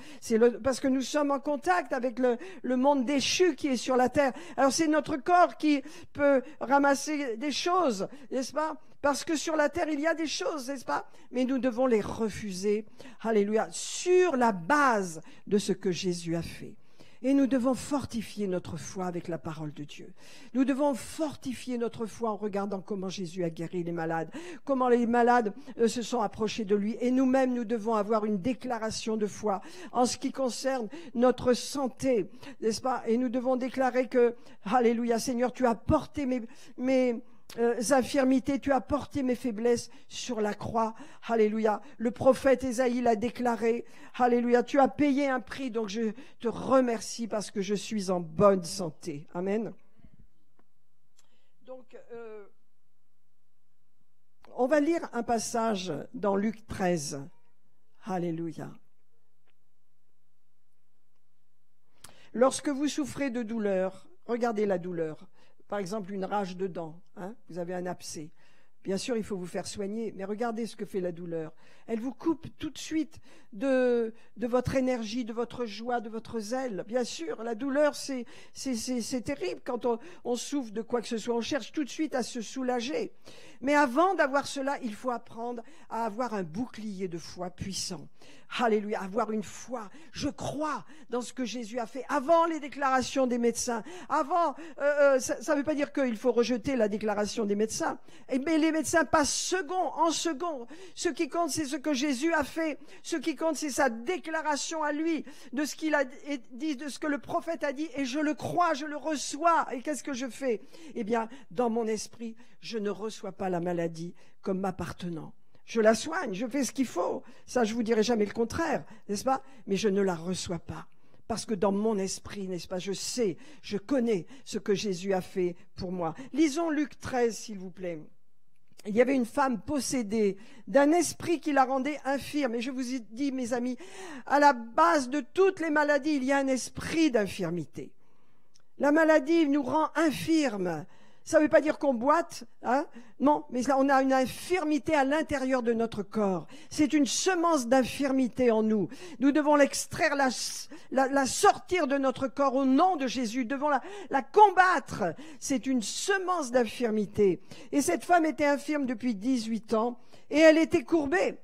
Parce que nous sommes en contact avec le monde déchu qui est sur la terre. Alors c'est notre corps qui peut ramasser des choses, n'est-ce pas? Parce que sur la terre, il y a des choses, n'est-ce pas? Mais nous devons les refuser, alléluia, sur la base de ce que Jésus a fait. Et nous devons fortifier notre foi avec la parole de Dieu. Nous devons fortifier notre foi en regardant comment Jésus a guéri les malades, comment les malades se sont approchés de lui. Et nous-mêmes, nous devons avoir une déclaration de foi en ce qui concerne notre santé, n'est-ce pas? Et nous devons déclarer que, alléluia, Seigneur, tu as porté mes infirmités, tu as porté mes faiblesses sur la croix. Alléluia. Le prophète Ésaïe l'a déclaré. Alléluia. Tu as payé un prix, donc je te remercie parce que je suis en bonne santé. Amen. Donc, on va lire un passage dans Luc 13. Alléluia. Lorsque vous souffrez de douleur, regardez la douleur. Par exemple, une rage de dents, hein, vous avez un abcès. Bien sûr, il faut vous faire soigner, mais regardez ce que fait la douleur. Elle vous coupe tout de suite de votre énergie, de votre joie, de votre zèle. Bien sûr, la douleur, c'est terrible. Quand on souffre de quoi que ce soit, on cherche tout de suite à se soulager. Mais avant d'avoir cela, il faut apprendre à avoir un bouclier de foi puissant. Alléluia, avoir une foi. Je crois dans ce que Jésus a fait avant les déclarations des médecins. Avant, ça ne veut pas dire qu'il faut rejeter la déclaration des médecins. Mais les médecins passent second en second. Ce qui compte, c'est ce que Jésus a fait. Ce qui compte, c'est sa déclaration à lui de ce qu'il a dit, de ce que le prophète a dit. Et je le crois, je le reçois. Et qu'est-ce que je fais? Eh bien, dans mon esprit, je ne reçois pas la maladie comme m'appartenant. Je la soigne, je fais ce qu'il faut. Ça, je vous dirai jamais le contraire, n'est-ce pas? Mais je ne la reçois pas. Parce que dans mon esprit, n'est-ce pas, je sais, je connais ce que Jésus a fait pour moi. Lisons Luc 13, s'il vous plaît. Il y avait une femme possédée d'un esprit qui la rendait infirme. Et je vous ai dit, mes amis, à la base de toutes les maladies, il y a un esprit d'infirmité. La maladie nous rend infirmes. Ça ne veut pas dire qu'on boite, hein? Non, mais là, on a une infirmité à l'intérieur de notre corps. C'est une semence d'infirmité en nous. Nous devons l'extraire, la sortir de notre corps au nom de Jésus. Nous devons la combattre. C'est une semence d'infirmité. Et cette femme était infirme depuis 18 ans et elle était courbée.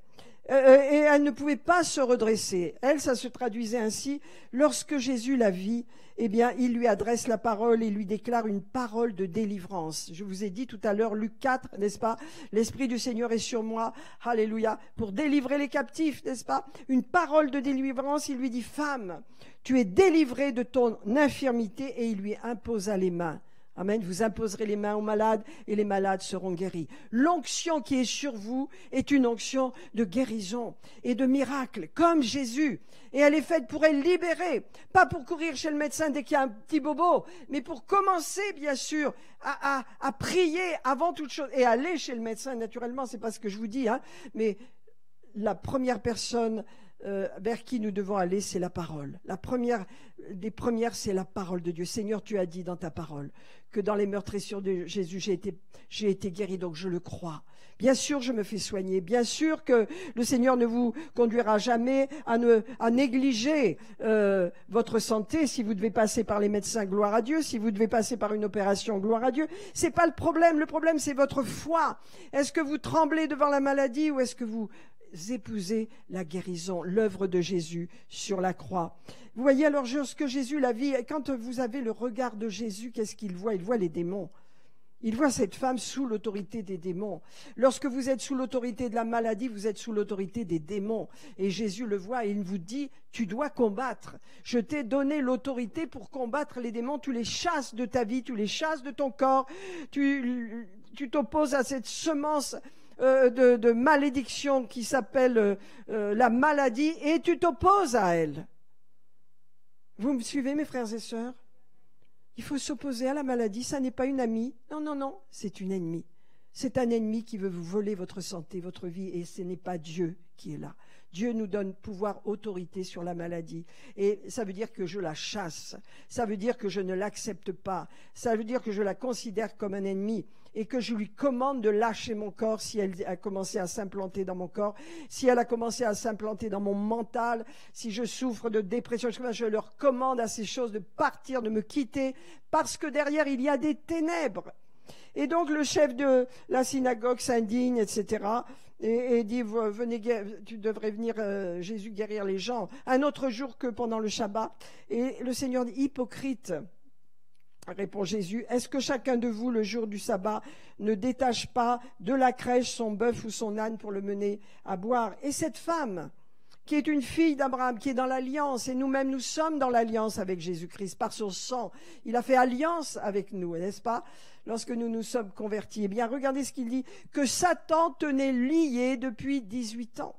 Et elle ne pouvait pas se redresser. Elle, ça se traduisait ainsi. Lorsque Jésus la vit, eh bien, il lui adresse la parole et lui déclare une parole de délivrance. Je vous ai dit tout à l'heure, Luc 4, n'est-ce pas? L'Esprit du Seigneur est sur moi, alléluia, pour délivrer les captifs, n'est-ce pas? Une parole de délivrance, il lui dit, femme, tu es délivrée de ton infirmité, et il lui imposa les mains. Amen. Vous imposerez les mains aux malades et les malades seront guéris. L'onction qui est sur vous est une onction de guérison et de miracle, comme Jésus. Et elle est faite pour être libérée, pas pour courir chez le médecin dès qu'il y a un petit bobo, mais pour commencer, bien sûr, à prier avant toute chose et aller chez le médecin, naturellement, c'est pas ce que je vous dis, hein, mais la première personne vers qui nous devons aller, c'est la parole. La première des premières, c'est la parole de Dieu. Seigneur, tu as dit dans ta parole que dans les meurtrissures de Jésus, j'ai été guéri, donc je le crois. Bien sûr, je me fais soigner. Bien sûr que le Seigneur ne vous conduira jamais à négliger votre santé. Si vous devez passer par les médecins, gloire à Dieu. Si vous devez passer par une opération, gloire à Dieu. C'est pas le problème. Le problème, c'est votre foi. Est-ce que vous tremblez devant la maladie ou est-ce que vous épousez la guérison, l'œuvre de Jésus sur la croix? Vous voyez alors ce que Jésus, la vie, quand vous avez le regard de Jésus, qu'est-ce qu'il voit? Il voit les démons. Il voit cette femme sous l'autorité des démons. Lorsque vous êtes sous l'autorité de la maladie, vous êtes sous l'autorité des démons. Et Jésus le voit et il vous dit, tu dois combattre. Je t'ai donné l'autorité pour combattre les démons. Tu les chasses de ta vie, tu les chasses de ton corps. Tu t'opposes à cette semence de malédiction qui s'appelle la maladie et tu t'opposes à elle. Vous me suivez, mes frères et sœurs? Il faut s'opposer à la maladie, ça n'est pas une amie. Non, non, non, c'est une ennemie. C'est un ennemi qui veut vous voler votre santé, votre vie, et ce n'est pas Dieu qui est là. Dieu nous donne pouvoir, autorité sur la maladie. Et ça veut dire que je la chasse. Ça veut dire que je ne l'accepte pas. Ça veut dire que je la considère comme un ennemi et que je lui commande de lâcher mon corps si elle a commencé à s'implanter dans mon corps, si elle a commencé à s'implanter dans mon mental, si je souffre de dépression, je leur commande à ces choses de partir, de me quitter, parce que derrière il y a des ténèbres. Et donc le chef de la synagogue s'indigne, etc., et dit, venez, tu devrais venir, Jésus, guérir les gens, un autre jour que pendant le Shabbat. Et le Seigneur dit, hypocrite, répond Jésus, est-ce que chacun de vous, le jour du sabbat, ne détache pas de la crèche son bœuf ou son âne pour le mener à boire? Et cette femme, qui est une fille d'Abraham, qui est dans l'alliance, et nous-mêmes, nous sommes dans l'alliance avec Jésus-Christ, par son sang. Il a fait alliance avec nous, n'est-ce pas? Lorsque nous nous sommes convertis. Eh bien, regardez ce qu'il dit, que Satan tenait lié depuis 18 ans.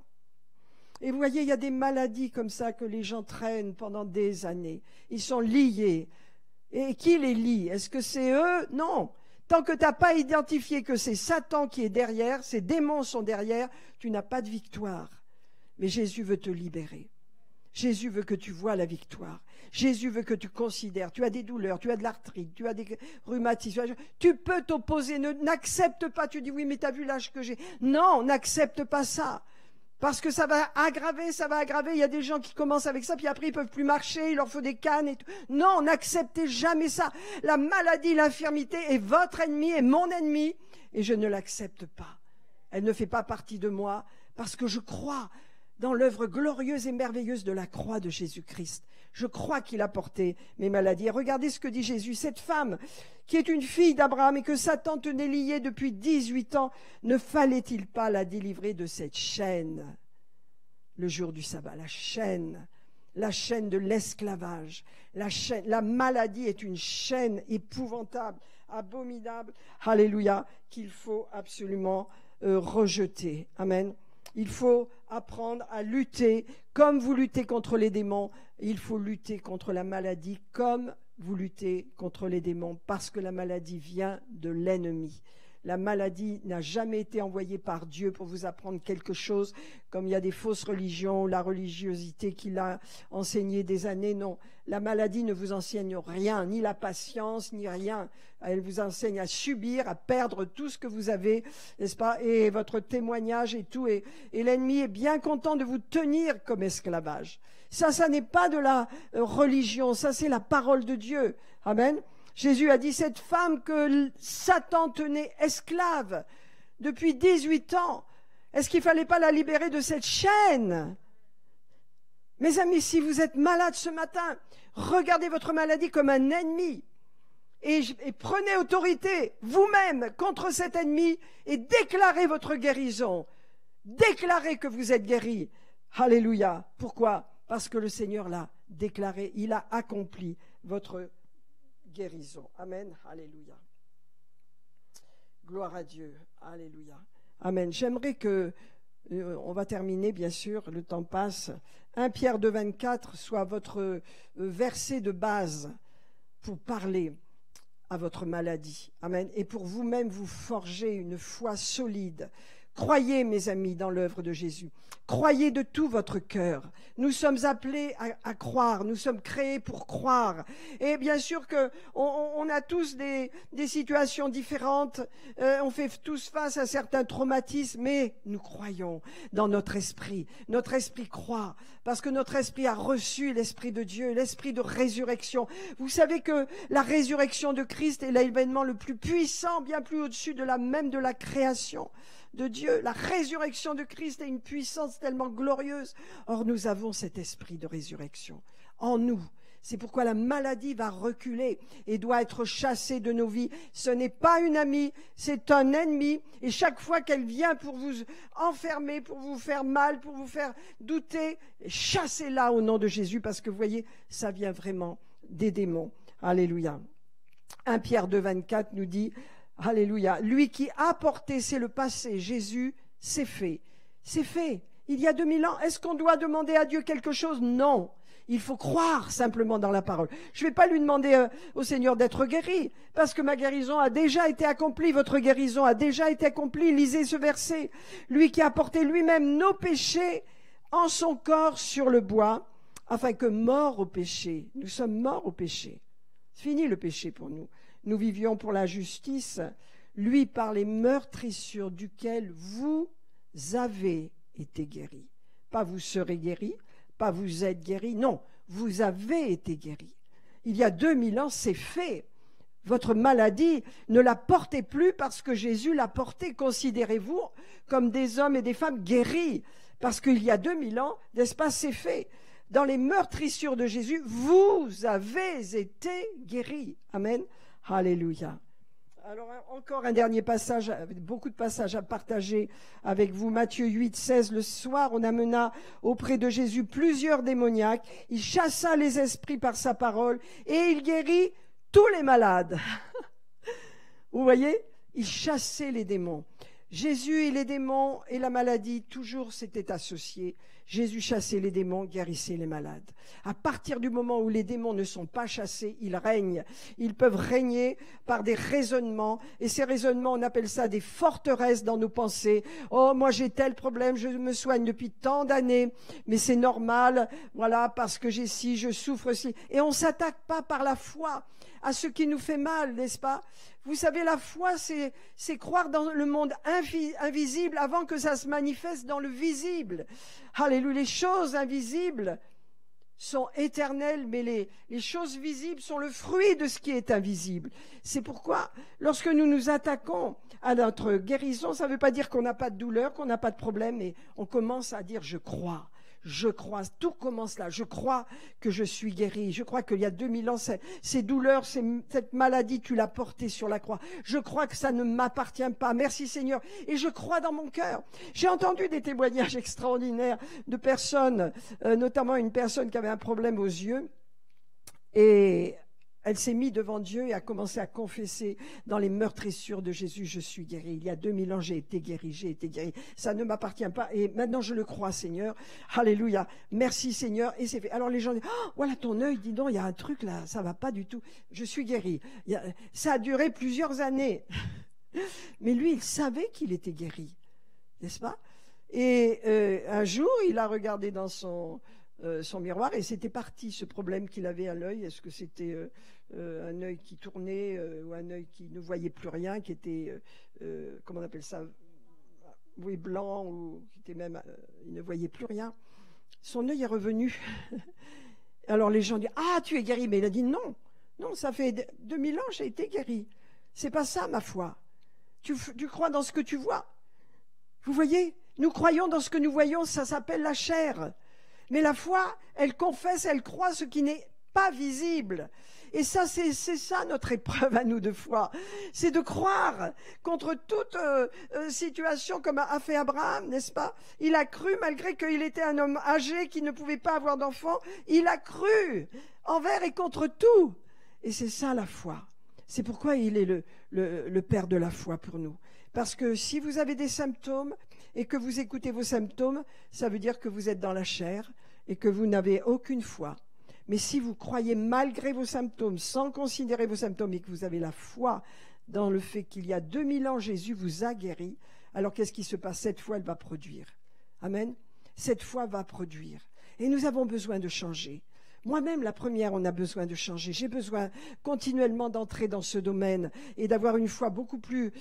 Et vous voyez, il y a des maladies comme ça que les gens traînent pendant des années. Ils sont liés. Et qui les lie? Est-ce que c'est eux? Non. Tant que tu n'as pas identifié que c'est Satan qui est derrière, ces démons sont derrière, tu n'as pas de victoire. Mais Jésus veut te libérer. Jésus veut que tu vois la victoire. Jésus veut que tu considères. Tu as des douleurs, tu as de l'arthrite, tu as des rhumatismes. Tu peux t'opposer. N'accepte pas. Tu dis oui, mais tu as vu l'âge que j'ai. Non, n'accepte pas ça. Parce que ça va aggraver, ça va aggraver. Il y a des gens qui commencent avec ça, puis après ils peuvent plus marcher, il leur faut des cannes et tout. Non, n'acceptez jamais ça. La maladie, l'infirmité est votre ennemi et mon ennemi, et je ne l'accepte pas. Elle ne fait pas partie de moi, parce que je crois dans l'œuvre glorieuse et merveilleuse de la croix de Jésus-Christ. Je crois qu'il a porté mes maladies. Et regardez ce que dit Jésus. Cette femme, qui est une fille d'Abraham et que Satan tenait liée depuis 18 ans, ne fallait-il pas la délivrer de cette chaîne le jour du sabbat? La chaîne de l'esclavage. La maladie est une chaîne épouvantable, abominable, alléluia, qu'il faut absolument rejeter. Amen. Il faut apprendre à lutter comme vous luttez contre les démons. Il faut lutter contre la maladie comme vous luttez contre les démons, parce que la maladie vient de l'ennemi. La maladie n'a jamais été envoyée par Dieu pour vous apprendre quelque chose, comme il y a des fausses religions, la religiosité qu'il a enseignée des années. Non, la maladie ne vous enseigne rien, ni la patience, ni rien. Elle vous enseigne à subir, à perdre tout ce que vous avez, n'est-ce pas, et votre témoignage et tout. Et l'ennemi est bien content de vous tenir comme esclavage. Ça n'est pas de la religion, ça c'est la parole de Dieu. Amen. Jésus a dit, cette femme que Satan tenait esclave depuis 18 ans, est-ce qu'il ne fallait pas la libérer de cette chaîne? Mes amis, si vous êtes malade ce matin, regardez votre maladie comme un ennemi et prenez autorité vous-même contre cet ennemi et déclarez votre guérison. Déclarez que vous êtes guéri. Alléluia. Pourquoi? Parce que le Seigneur l'a déclaré, il a accompli votre guérison. Amen. Alléluia. Gloire à Dieu. Alléluia. Amen. J'aimerais que, on va terminer bien sûr, le temps passe. 1 Pierre 2, 24 soit votre verset de base pour parler à votre maladie. Amen. Et pour vous-même vous forger une foi solide. Croyez, mes amis, dans l'œuvre de Jésus. Croyez de tout votre cœur. Nous sommes appelés à croire. Nous sommes créés pour croire. Et bien sûr que on a tous des situations différentes. On fait tous face à certains traumatismes, mais nous croyons dans notre esprit. Notre esprit croit parce que notre esprit a reçu l'Esprit de Dieu, l'Esprit de résurrection. Vous savez que la résurrection de Christ est l'événement le plus puissant, bien plus au-dessus de la création de Dieu. La résurrection de Christ est une puissance tellement glorieuse. Or, nous avons cet esprit de résurrection en nous. C'est pourquoi la maladie va reculer et doit être chassée de nos vies. Ce n'est pas une amie, c'est un ennemi. Et chaque fois qu'elle vient pour vous enfermer, pour vous faire mal, pour vous faire douter, chassez-la au nom de Jésus, parce que vous voyez, ça vient vraiment des démons. Alléluia. 1 Pierre 2, 24 nous dit... Alléluia. Lui qui a porté, c'est le passé. Jésus, c'est fait. C'est fait. Il y a 2000 ans. Est-ce qu'on doit demander à Dieu quelque chose? Non. Il faut croire simplement dans la parole. Je ne vais pas lui demander au Seigneur d'être guéri, parce que ma guérison a déjà été accomplie. Votre guérison a déjà été accomplie. Lisez ce verset. Lui qui a porté lui-même nos péchés en son corps sur le bois, afin que morts au péché, nous sommes morts au péché. C'est fini le péché pour nous. Nous vivions pour la justice, lui par les meurtrissures duquel vous avez été guéris. Pas vous serez guéris, pas vous êtes guéris, non, vous avez été guéris. Il y a 2000 ans, c'est fait. Votre maladie, ne la portez plus parce que Jésus l'a portée. Considérez-vous comme des hommes et des femmes guéris, parce qu'il y a 2000 ans, n'est-ce pas, c'est fait. Dans les meurtrissures de Jésus, vous avez été guéris. Amen. Alléluia. Alors encore un dernier passage, beaucoup de passages à partager avec vous. Matthieu 8, 16, le soir on amena auprès de Jésus plusieurs démoniaques. Il chassa les esprits par sa parole et il guérit tous les malades. Vous voyez, il chassait les démons. Jésus et les démons et la maladie, toujours s'étaient associés. Jésus chassait les démons, guérissait les malades. À partir du moment où les démons ne sont pas chassés, ils règnent. Ils peuvent régner par des raisonnements. Et ces raisonnements, on appelle ça des forteresses dans nos pensées. Oh, moi j'ai tel problème, je me soigne depuis tant d'années, mais c'est normal, voilà, parce que j'ai ci, je souffre ci. Et on ne s'attaque pas par la foi à ce qui nous fait mal, n'est-ce pas? Vous savez, la foi, c'est croire dans le monde invisible avant que ça se manifeste dans le visible. Alléluia, les choses invisibles sont éternelles, mais les choses visibles sont le fruit de ce qui est invisible. C'est pourquoi, lorsque nous nous attaquons à notre guérison, ça ne veut pas dire qu'on n'a pas de douleur, qu'on n'a pas de problème, mais on commence à dire « je crois ». Je crois, tout commence là. Je crois que je suis guéri. Je crois qu'il y a 2000 ans, ces douleurs, cette maladie, tu l'as portée sur la croix. Je crois que ça ne m'appartient pas. Merci Seigneur. Et je crois dans mon cœur. J'ai entendu des témoignages extraordinaires de personnes, notamment une personne qui avait un problème aux yeux. Et elle s'est mise devant Dieu et a commencé à confesser dans les meurtrissures de Jésus, je suis guéri. Il y a 2000 ans, j'ai été guéri, j'ai été guéri. Ça ne m'appartient pas et maintenant je le crois, Seigneur. Alléluia. Merci, Seigneur. Et c'est fait. Alors les gens disent, oh, voilà ton œil, dis donc, il y a un truc là, ça va pas du tout. Je suis guéri. Ça a duré plusieurs années. Mais lui, il savait qu'il était guéri. N'est-ce pas? Et un jour, il a regardé dans son miroir et c'était parti ce problème qu'il avait à l'œil. Est-ce que c'était un œil qui tournait ou un œil qui ne voyait plus rien, qui était, comment on appelle ça, oui, blanc, ou qui était même, il ne voyait plus rien. Son œil est revenu. Alors les gens disent, ah, tu es guéri. Mais il a dit, non, non, ça fait 2000 ans, j'ai été guéri. C'est pas ça ma foi. Tu crois dans ce que tu vois. Vous voyez, nous croyons dans ce que nous voyons, ça s'appelle la chair. Mais la foi, elle confesse, elle croit ce qui n'est pas visible. Et ça, c'est ça notre épreuve à nous de foi. C'est de croire contre toute situation comme a fait Abraham, n'est-ce pas? Il a cru malgré qu'il était un homme âgé qui ne pouvait pas avoir d'enfant. Il a cru envers et contre tout. Et c'est ça la foi. C'est pourquoi il est le Père de la foi pour nous. Parce que si vous avez des symptômes et que vous écoutez vos symptômes, ça veut dire que vous êtes dans la chair et que vous n'avez aucune foi. Mais si vous croyez malgré vos symptômes, sans considérer vos symptômes, et que vous avez la foi dans le fait qu'il y a 2000 ans, Jésus vous a guéri, alors qu'est-ce qui se passe? Cette foi, elle va produire. Amen. Cette foi va produire. Et nous avons besoin de changer. Moi-même, la première, on a besoin de changer. J'ai besoin continuellement d'entrer dans ce domaine et d'avoir une foi beaucoup plus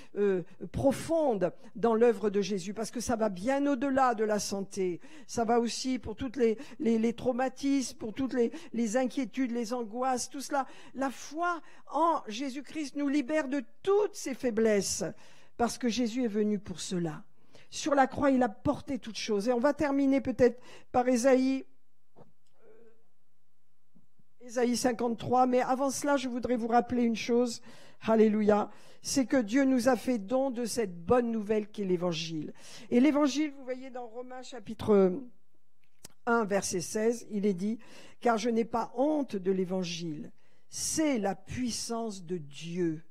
profonde dans l'œuvre de Jésus, parce que ça va bien au-delà de la santé. Ça va aussi pour toutes les traumatismes, pour toutes les inquiétudes, les angoisses, tout cela. La foi en Jésus-Christ nous libère de toutes ces faiblesses, parce que Jésus est venu pour cela. Sur la croix, il a porté toutes choses. Et on va terminer peut-être par Ésaïe 53, mais avant cela, je voudrais vous rappeler une chose, alléluia, c'est que Dieu nous a fait don de cette bonne nouvelle qu'est l'Évangile. Et l'Évangile, vous voyez dans Romains chapitre 1, verset 16, il est dit « Car je n'ai pas honte de l'Évangile, c'est la puissance de Dieu. »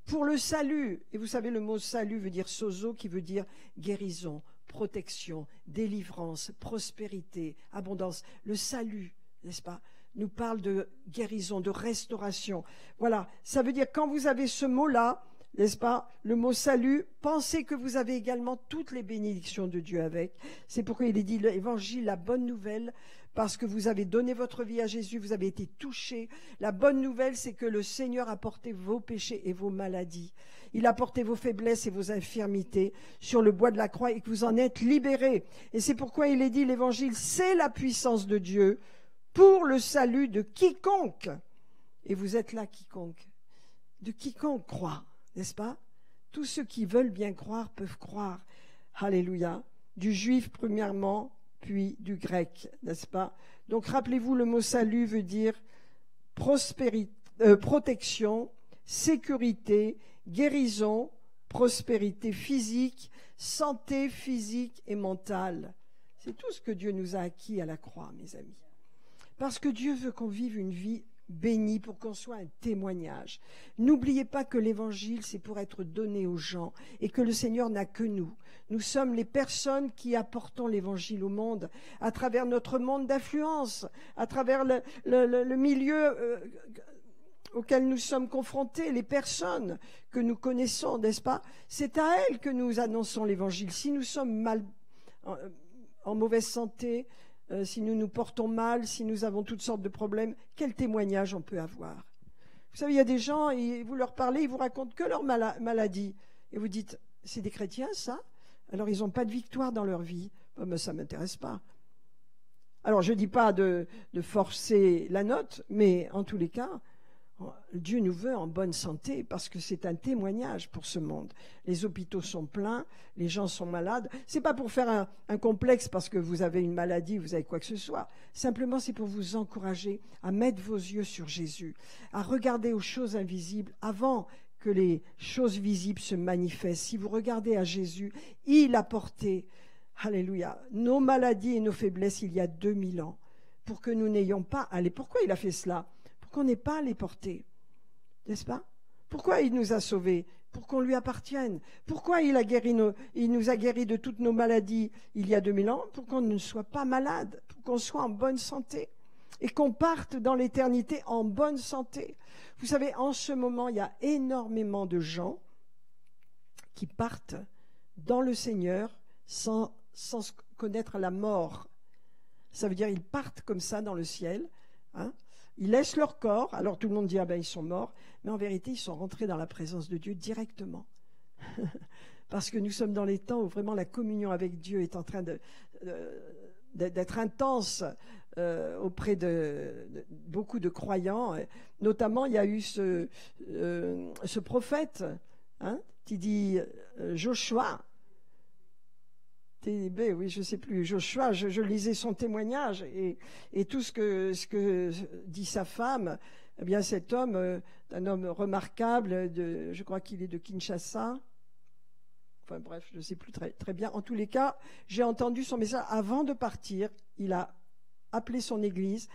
Pour le salut, et vous savez le mot salut veut dire sozo, qui veut dire guérison, protection, délivrance, prospérité, abondance. Le salut, n'est-ce pas, nous parle de guérison, de restauration. Voilà, ça veut dire quand vous avez ce mot-là, n'est-ce pas, le mot salut, pensez que vous avez également toutes les bénédictions de Dieu avec. C'est pourquoi il est dit l'évangile, la bonne nouvelle, parce que vous avez donné votre vie à Jésus, vous avez été touchés. La bonne nouvelle, c'est que le Seigneur a porté vos péchés et vos maladies. Il a porté vos faiblesses et vos infirmités sur le bois de la croix et que vous en êtes libérés. Et c'est pourquoi il est dit l'évangile, c'est la puissance de Dieu pour le salut de quiconque. Et vous êtes là, quiconque. De quiconque croit, n'est-ce pas? Tous ceux qui veulent bien croire peuvent croire. Alléluia. Du juif premièrement, puis du grec, n'est-ce pas? Donc rappelez-vous, le mot salut veut dire protection, sécurité, guérison, prospérité physique, santé physique et mentale. C'est tout ce que Dieu nous a acquis à la croix, mes amis. Parce que Dieu veut qu'on vive une vie bénie, pour qu'on soit un témoignage. N'oubliez pas que l'évangile, c'est pour être donné aux gens et que le Seigneur n'a que nous. Nous sommes les personnes qui apportons l'évangile au monde à travers notre monde d'influence, à travers le milieu auquel nous sommes confrontés, les personnes que nous connaissons, n'est-ce pas? C'est à elles que nous annonçons l'évangile. Si nous sommes en mauvaise santé, si nous nous portons mal, si nous avons toutes sortes de problèmes, quel témoignage on peut avoir? Vous savez, il y a des gens, et vous leur parlez, ils vous racontent que leur maladie. Et vous dites, c'est des chrétiens, ça? Alors, ils n'ont pas de victoire dans leur vie. Oh, mais ça ne m'intéresse pas. Alors, je ne dis pas de forcer la note, mais en tous les cas, Dieu nous veut en bonne santé parce que c'est un témoignage pour ce monde. Les hôpitaux sont pleins, les gens sont malades. C'est pas pour faire un complexe parce que vous avez une maladie, vous avez quoi que ce soit. Simplement, c'est pour vous encourager à mettre vos yeux sur Jésus, à regarder aux choses invisibles avant que les choses visibles se manifestent. Si vous regardez à Jésus, il a porté, alléluia, nos maladies et nos faiblesses il y a 2000 ans pour que nous n'ayons pas à les... Pourquoi il a fait cela? Qu'on n'ait pas à les porter, n'est-ce pas? Pourquoi il nous a sauvés? Pour qu'on lui appartienne. Pourquoi il nous a guéris de toutes nos maladies il y a 2000 ans? Pour qu'on ne soit pas malade, pour qu'on soit en bonne santé et qu'on parte dans l'éternité en bonne santé. Vous savez, en ce moment, il y a énormément de gens qui partent dans le Seigneur sans connaître la mort. Ça veut dire ils partent comme ça dans le ciel, hein? Ils laissent leur corps, alors tout le monde dit « Ah ben ils sont morts », mais en vérité ils sont rentrés dans la présence de Dieu directement. Parce que nous sommes dans les temps où vraiment la communion avec Dieu est en train d'être intense auprès de beaucoup de croyants. Notamment, il y a eu ce prophète, hein, qui dit Joshua. TB, oui, je ne sais plus, Joshua, je lisais son témoignage et tout ce que dit sa femme, eh bien cet homme, un homme remarquable, je crois qu'il est de Kinshasa, enfin bref, je ne sais plus très bien. En tous les cas, j'ai entendu son message avant de partir, il a appelé son église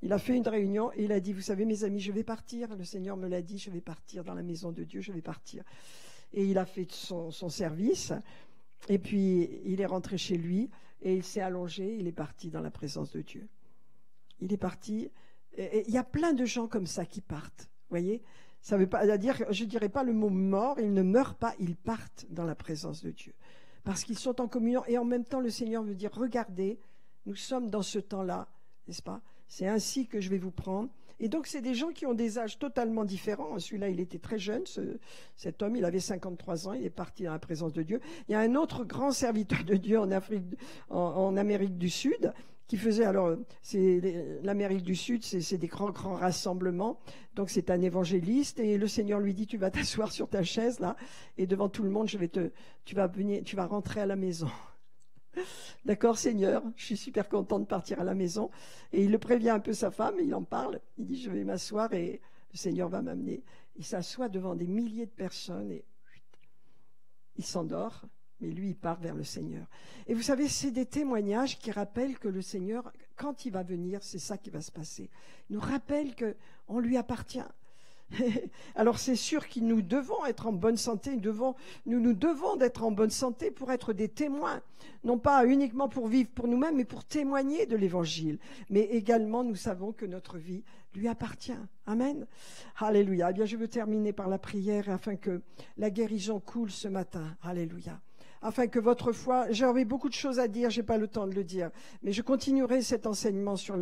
il a fait une réunion et il a dit, vous savez mes amis, je vais partir. Le Seigneur me l'a dit, je vais partir dans la maison de Dieu, je vais partir. Et il a fait son service. Et puis, il est rentré chez lui et il s'est allongé, il est parti dans la présence de Dieu. Il est parti. Et il y a plein de gens comme ça qui partent, vous voyez. Ça veut pas dire, je ne dirais pas le mot mort, ils ne meurent pas, ils partent dans la présence de Dieu. Parce qu'ils sont en communion et en même temps, le Seigneur veut dire, regardez, nous sommes dans ce temps-là, n'est-ce pas? C'est ainsi que je vais vous prendre. Et donc, c'est des gens qui ont des âges totalement différents. Celui-là, il était très jeune, cet homme, il avait 53 ans, il est parti dans la présence de Dieu. Il y a un autre grand serviteur de Dieu en Amérique du Sud, qui faisait, alors, l'Amérique du Sud, c'est des grands rassemblements. Donc, c'est un évangéliste, et le Seigneur lui dit, tu vas t'asseoir sur ta chaise, là, et devant tout le monde, tu vas rentrer à la maison. D'accord, Seigneur, je suis super content de partir à la maison. Et il le prévient un peu sa femme, et il en parle. Il dit, je vais m'asseoir et le Seigneur va m'amener. Il s'assoit devant des milliers de personnes et il s'endort, mais lui, il part vers le Seigneur. Et vous savez, c'est des témoignages qui rappellent que le Seigneur, quand il va venir, c'est ça qui va se passer. Il nous rappelle qu'on lui appartient. Alors c'est sûr que nous devons être en bonne santé, nous devons d'être en bonne santé pour être des témoins, non pas uniquement pour vivre pour nous-mêmes, mais pour témoigner de l'Évangile. Mais également, nous savons que notre vie lui appartient. Amen. Alléluia. Eh bien, je veux terminer par la prière afin que la guérison coule ce matin. Alléluia. Afin que votre foi, j'aurais beaucoup de choses à dire, j'ai pas le temps de le dire, mais je continuerai cet enseignement sur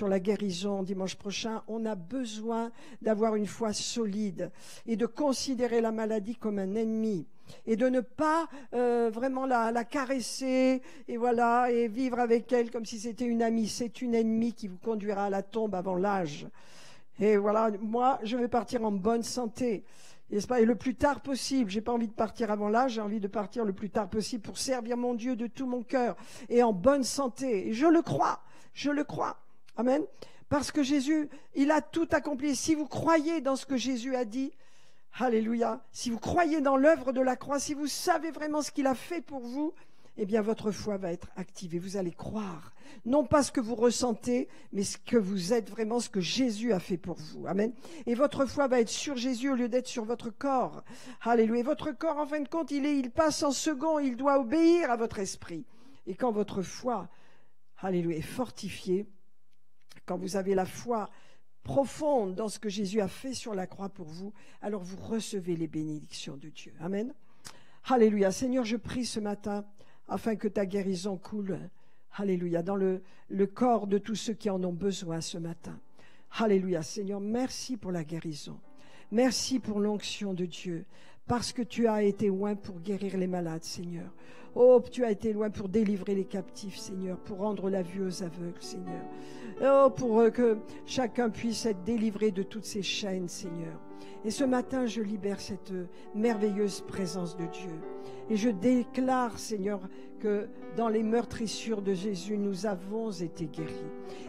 la guérison dimanche prochain. On a besoin d'avoir une foi solide et de considérer la maladie comme un ennemi et de ne pas vraiment la caresser et voilà et vivre avec elle comme si c'était une amie. C'est une ennemie qui vous conduira à la tombe avant l'âge. Et voilà, moi, je vais partir en bonne santé. N'est-ce pas? Et le plus tard possible. J'ai pas envie de partir avant l'âge, j'ai envie de partir le plus tard possible pour servir mon Dieu de tout mon cœur et en bonne santé. Et je le crois. Amen. Parce que Jésus, il a tout accompli. Si vous croyez dans ce que Jésus a dit, alléluia, si vous croyez dans l'œuvre de la croix, si vous savez vraiment ce qu'il a fait pour vous, eh bien votre foi va être activée. Vous allez croire. Non pas ce que vous ressentez, mais ce que vous êtes vraiment, ce que Jésus a fait pour vous. Amen. Et votre foi va être sur Jésus au lieu d'être sur votre corps. Alléluia. Et votre corps, en fin de compte, il passe en second, il doit obéir à votre esprit. Et quand votre foi, alléluia, est fortifiée, quand vous avez la foi profonde dans ce que Jésus a fait sur la croix pour vous, alors vous recevez les bénédictions de Dieu. Amen. Alléluia. Seigneur, je prie ce matin afin que ta guérison coule, alléluia, dans le corps de tous ceux qui en ont besoin ce matin. Alléluia, Seigneur, merci pour la guérison. Merci pour l'onction de Dieu, parce que tu as été loin pour guérir les malades, Seigneur. Oh, tu as été loin pour délivrer les captifs, Seigneur, pour rendre la vue aux aveugles, Seigneur. Oh, pour que chacun puisse être délivré de toutes ces chaînes, Seigneur. Et ce matin, je libère cette merveilleuse présence de Dieu. Et je déclare, Seigneur, que dans les meurtrissures de Jésus, nous avons été guéris.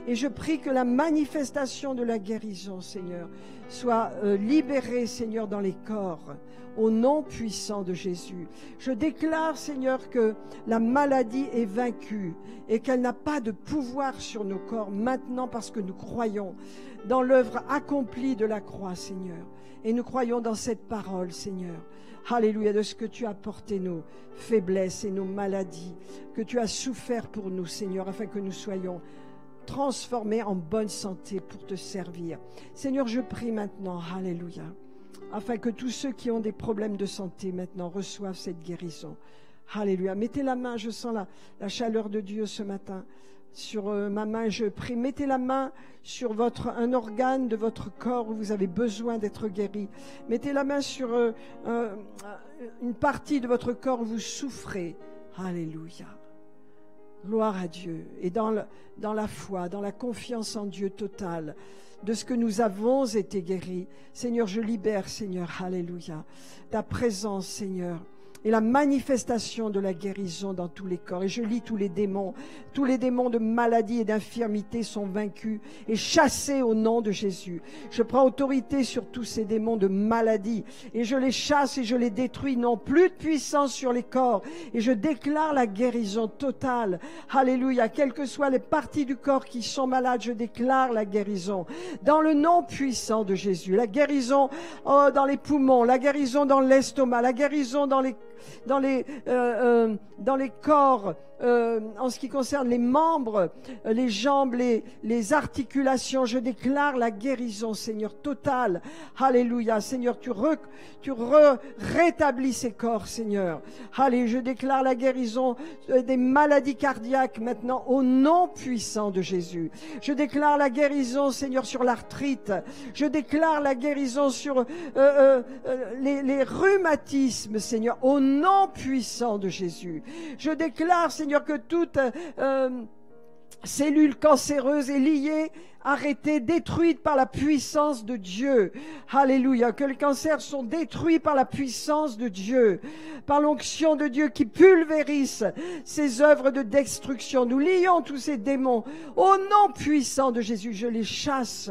Et je prie que la manifestation de la guérison, Seigneur, soit libérée, Seigneur, dans les corps, au nom puissant de Jésus. Je déclare, Seigneur, que la maladie est vaincue et qu'elle n'a pas de pouvoir sur nos corps maintenant parce que nous croyons dans l'œuvre accomplie de la croix, Seigneur. Et nous croyons dans cette parole, Seigneur. Alléluia, de ce que tu as porté nos faiblesses et nos maladies, que tu as souffert pour nous, Seigneur, afin que nous soyons transformés en bonne santé pour te servir. Seigneur, je prie maintenant, alléluia, afin que tous ceux qui ont des problèmes de santé maintenant reçoivent cette guérison. Alléluia. Mettez la main, je sens la chaleur de Dieu ce matin sur ma main, je prie. Mettez la main sur un organe de votre corps où vous avez besoin d'être guéri. Mettez la main sur une partie de votre corps où vous souffrez. Alléluia. Gloire à Dieu. Et dans la foi, dans la confiance en Dieu totale, de ce que nous avons été guéris. Seigneur, je libère, Seigneur, alléluia, ta présence, Seigneur. et la manifestation de la guérison dans tous les corps. Et je lis tous les démons de maladie et d'infirmité sont vaincus et chassés au nom de Jésus. Je prends autorité sur tous ces démons de maladie et je les chasse et je les détruis, non plus de puissance sur les corps. Et je déclare la guérison totale. Alléluia. Quelles que soient les parties du corps qui sont malades, je déclare la guérison. Dans le nom puissant de Jésus. La guérison dans les poumons, la guérison dans l'estomac, la guérison dans les corps, en ce qui concerne les membres, les jambes, les articulations. Je déclare la guérison, Seigneur, totale. Alléluia. Seigneur, tu rétablis ces corps, Seigneur. Allez, je déclare la guérison des maladies cardiaques maintenant au nom puissant de Jésus. Je déclare la guérison, Seigneur, sur l'arthrite. Je déclare la guérison sur les rhumatismes, Seigneur, au nom puissant de Jésus. Je déclare, Seigneur, que toute cellule cancéreuse est liée, arrêtée, détruite par la puissance de Dieu. Alléluia. Que les cancers sont détruits par la puissance de Dieu, par l'onction de Dieu qui pulvérise ces œuvres de destruction. Nous lions tous ces démons au nom puissant de Jésus. Je les chasse.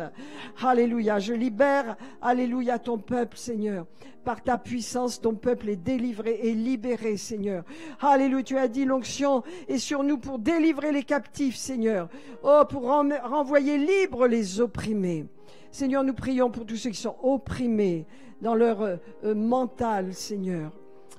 Alléluia. Je libère, alléluia, ton peuple, Seigneur. Par ta puissance, ton peuple est délivré et libéré, Seigneur. Alléluia, tu as dit l'onction est sur nous pour délivrer les captifs, Seigneur. Oh, pour renvoyer libres les opprimés. Seigneur, nous prions pour tous ceux qui sont opprimés dans leur mental, Seigneur,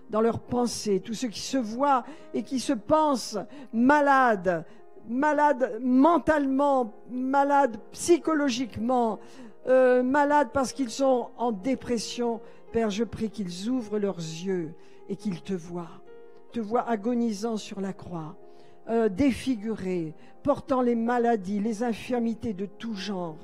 dans leurs pensées, tous ceux qui se voient et qui se pensent malades mentalement, malades psychologiquement, malades parce qu'ils sont en dépression. Père, je prie qu'ils ouvrent leurs yeux et qu'ils te voient agonisant sur la croix, défiguré, portant les maladies, les infirmités de tout genre.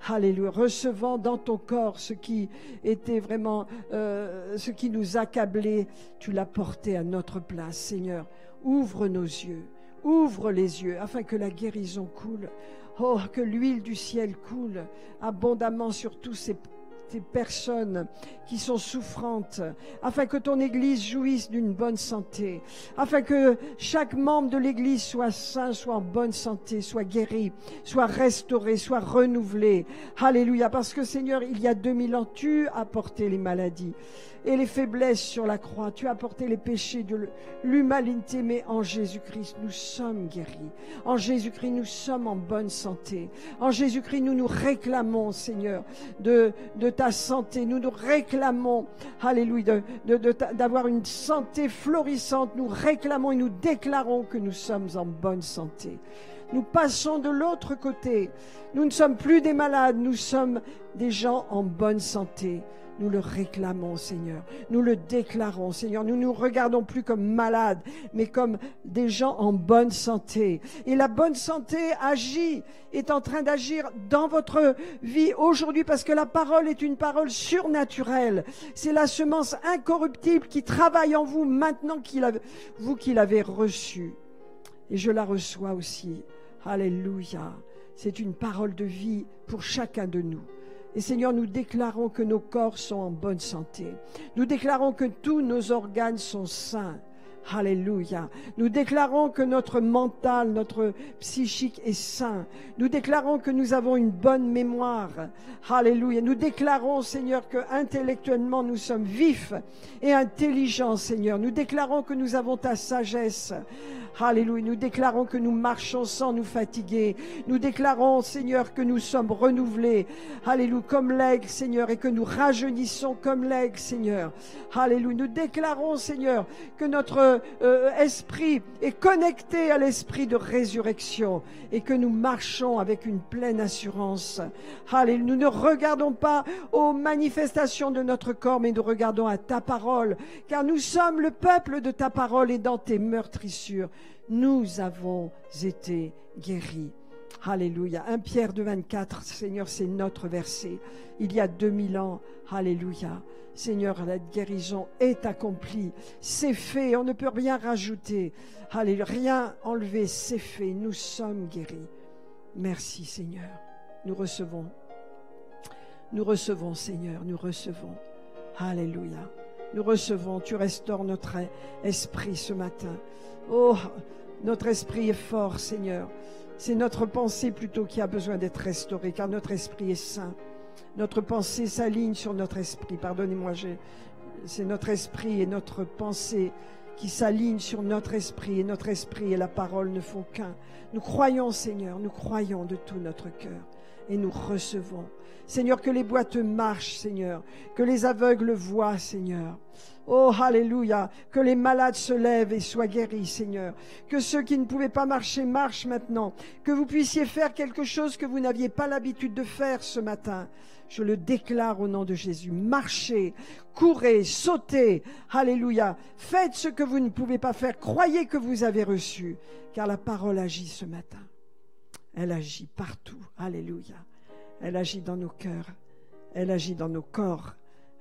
Alléluia, recevant dans ton corps ce qui était vraiment, ce qui nous accablait, tu l'as porté à notre place. Seigneur, ouvre nos yeux, ouvre les yeux, afin que la guérison coule. Oh, que l'huile du ciel coule abondamment sur tous ces personnes qui sont souffrantes, afin que ton Église jouisse d'une bonne santé, afin que chaque membre de l'Église soit sain, soit en bonne santé, soit guéri, soit restauré, soit renouvelé. Alléluia, parce que Seigneur, il y a 2000 ans, tu as porté les maladies et les faiblesses sur la croix, tu as porté les péchés de l'humanité, mais en Jésus-Christ, nous sommes guéris. En Jésus-Christ, nous sommes en bonne santé. En Jésus-Christ, nous nous réclamons, Seigneur, de ta santé. Nous nous réclamons, alléluia, d'avoir une santé florissante. Nous réclamons et nous déclarons que nous sommes en bonne santé. Nous passons de l'autre côté. Nous ne sommes plus des malades, nous sommes des gens en bonne santé. Nous le réclamons, Seigneur. Nous le déclarons, Seigneur. Nous ne nous regardons plus comme malades, mais comme des gens en bonne santé. Et la bonne santé est en train d'agir dans votre vie aujourd'hui, parce que la parole est une parole surnaturelle. C'est la semence incorruptible qui travaille en vous maintenant, vous qui l'avez reçue. Et je la reçois aussi. Alléluia. C'est une parole de vie pour chacun de nous. Et Seigneur, nous déclarons que nos corps sont en bonne santé. Nous déclarons que tous nos organes sont sains. Alléluia. Nous déclarons que notre mental, notre psychique est sain. Nous déclarons que nous avons une bonne mémoire. Alléluia. Nous déclarons, Seigneur, que intellectuellement nous sommes vifs et intelligents, Seigneur. Nous déclarons que nous avons ta sagesse. Alléluia. Nous déclarons que nous marchons sans nous fatiguer. Nous déclarons, Seigneur, que nous sommes renouvelés. Alléluia. Comme l'aigle, Seigneur, et que nous rajeunissons comme l'aigle, Seigneur. Alléluia. Nous déclarons, Seigneur, que notre esprit est connecté à l'esprit de résurrection et que nous marchons avec une pleine assurance. Alléluia. Nous ne regardons pas aux manifestations de notre corps, mais nous regardons à ta parole, car nous sommes le peuple de ta parole, et dans tes meurtrissures, nous avons été guéris. Alléluia. 1 Pierre 2,24, Seigneur, c'est notre verset. Il y a 2000 ans, alléluia. Seigneur, la guérison est accomplie. C'est fait, on ne peut rien rajouter. Alléluia, rien enlever, c'est fait. Nous sommes guéris. Merci, Seigneur. Nous recevons. Nous recevons, Seigneur, nous recevons. Alléluia. nous recevons, tu restaures notre esprit ce matin. Oh, notre esprit est fort, Seigneur. C'est notre pensée plutôt qui a besoin d'être restaurée, car notre esprit est saint. Notre pensée s'aligne sur notre esprit. Pardonnez-moi, c'est notre esprit et notre pensée qui s'alignent sur notre esprit, et notre esprit et la parole ne font qu'un. Nous croyons, Seigneur, nous croyons de tout notre cœur et nous recevons. Seigneur, que les boiteux marchent, Seigneur, que les aveugles voient, Seigneur. Oh, alléluia, que les malades se lèvent et soient guéris, Seigneur. Que ceux qui ne pouvaient pas marcher marchent maintenant. Que vous puissiez faire quelque chose que vous n'aviez pas l'habitude de faire ce matin. Je le déclare au nom de Jésus. Marchez, courez, sautez. Alléluia. Faites ce que vous ne pouvez pas faire. Croyez que vous avez reçu. Car la parole agit ce matin. Elle agit partout. Alléluia. Elle agit dans nos cœurs. Elle agit dans nos corps.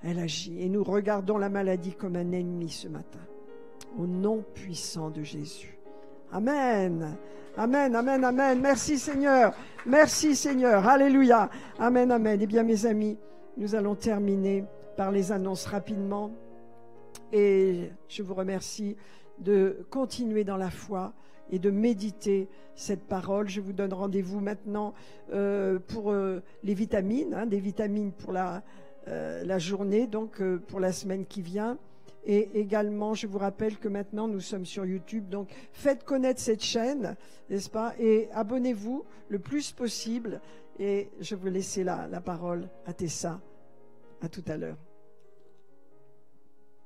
Elle agit. Et nous regardons la maladie comme un ennemi ce matin. Au nom puissant de Jésus. Amen. Amen, amen, amen. Merci Seigneur. Merci Seigneur. Alléluia. Amen, amen. Eh bien mes amis, nous allons terminer par les annonces rapidement. Et je vous remercie de continuer dans la foi et de méditer cette parole. Je vous donne rendez-vous maintenant pour les vitamines, des vitamines pour la journée, donc pour la semaine qui vient. Et également, je vous rappelle que maintenant, nous sommes sur YouTube. Donc, faites connaître cette chaîne, n'est-ce pas? Et abonnez-vous le plus possible. Et je vais laisser la parole à Tessa. À tout à l'heure.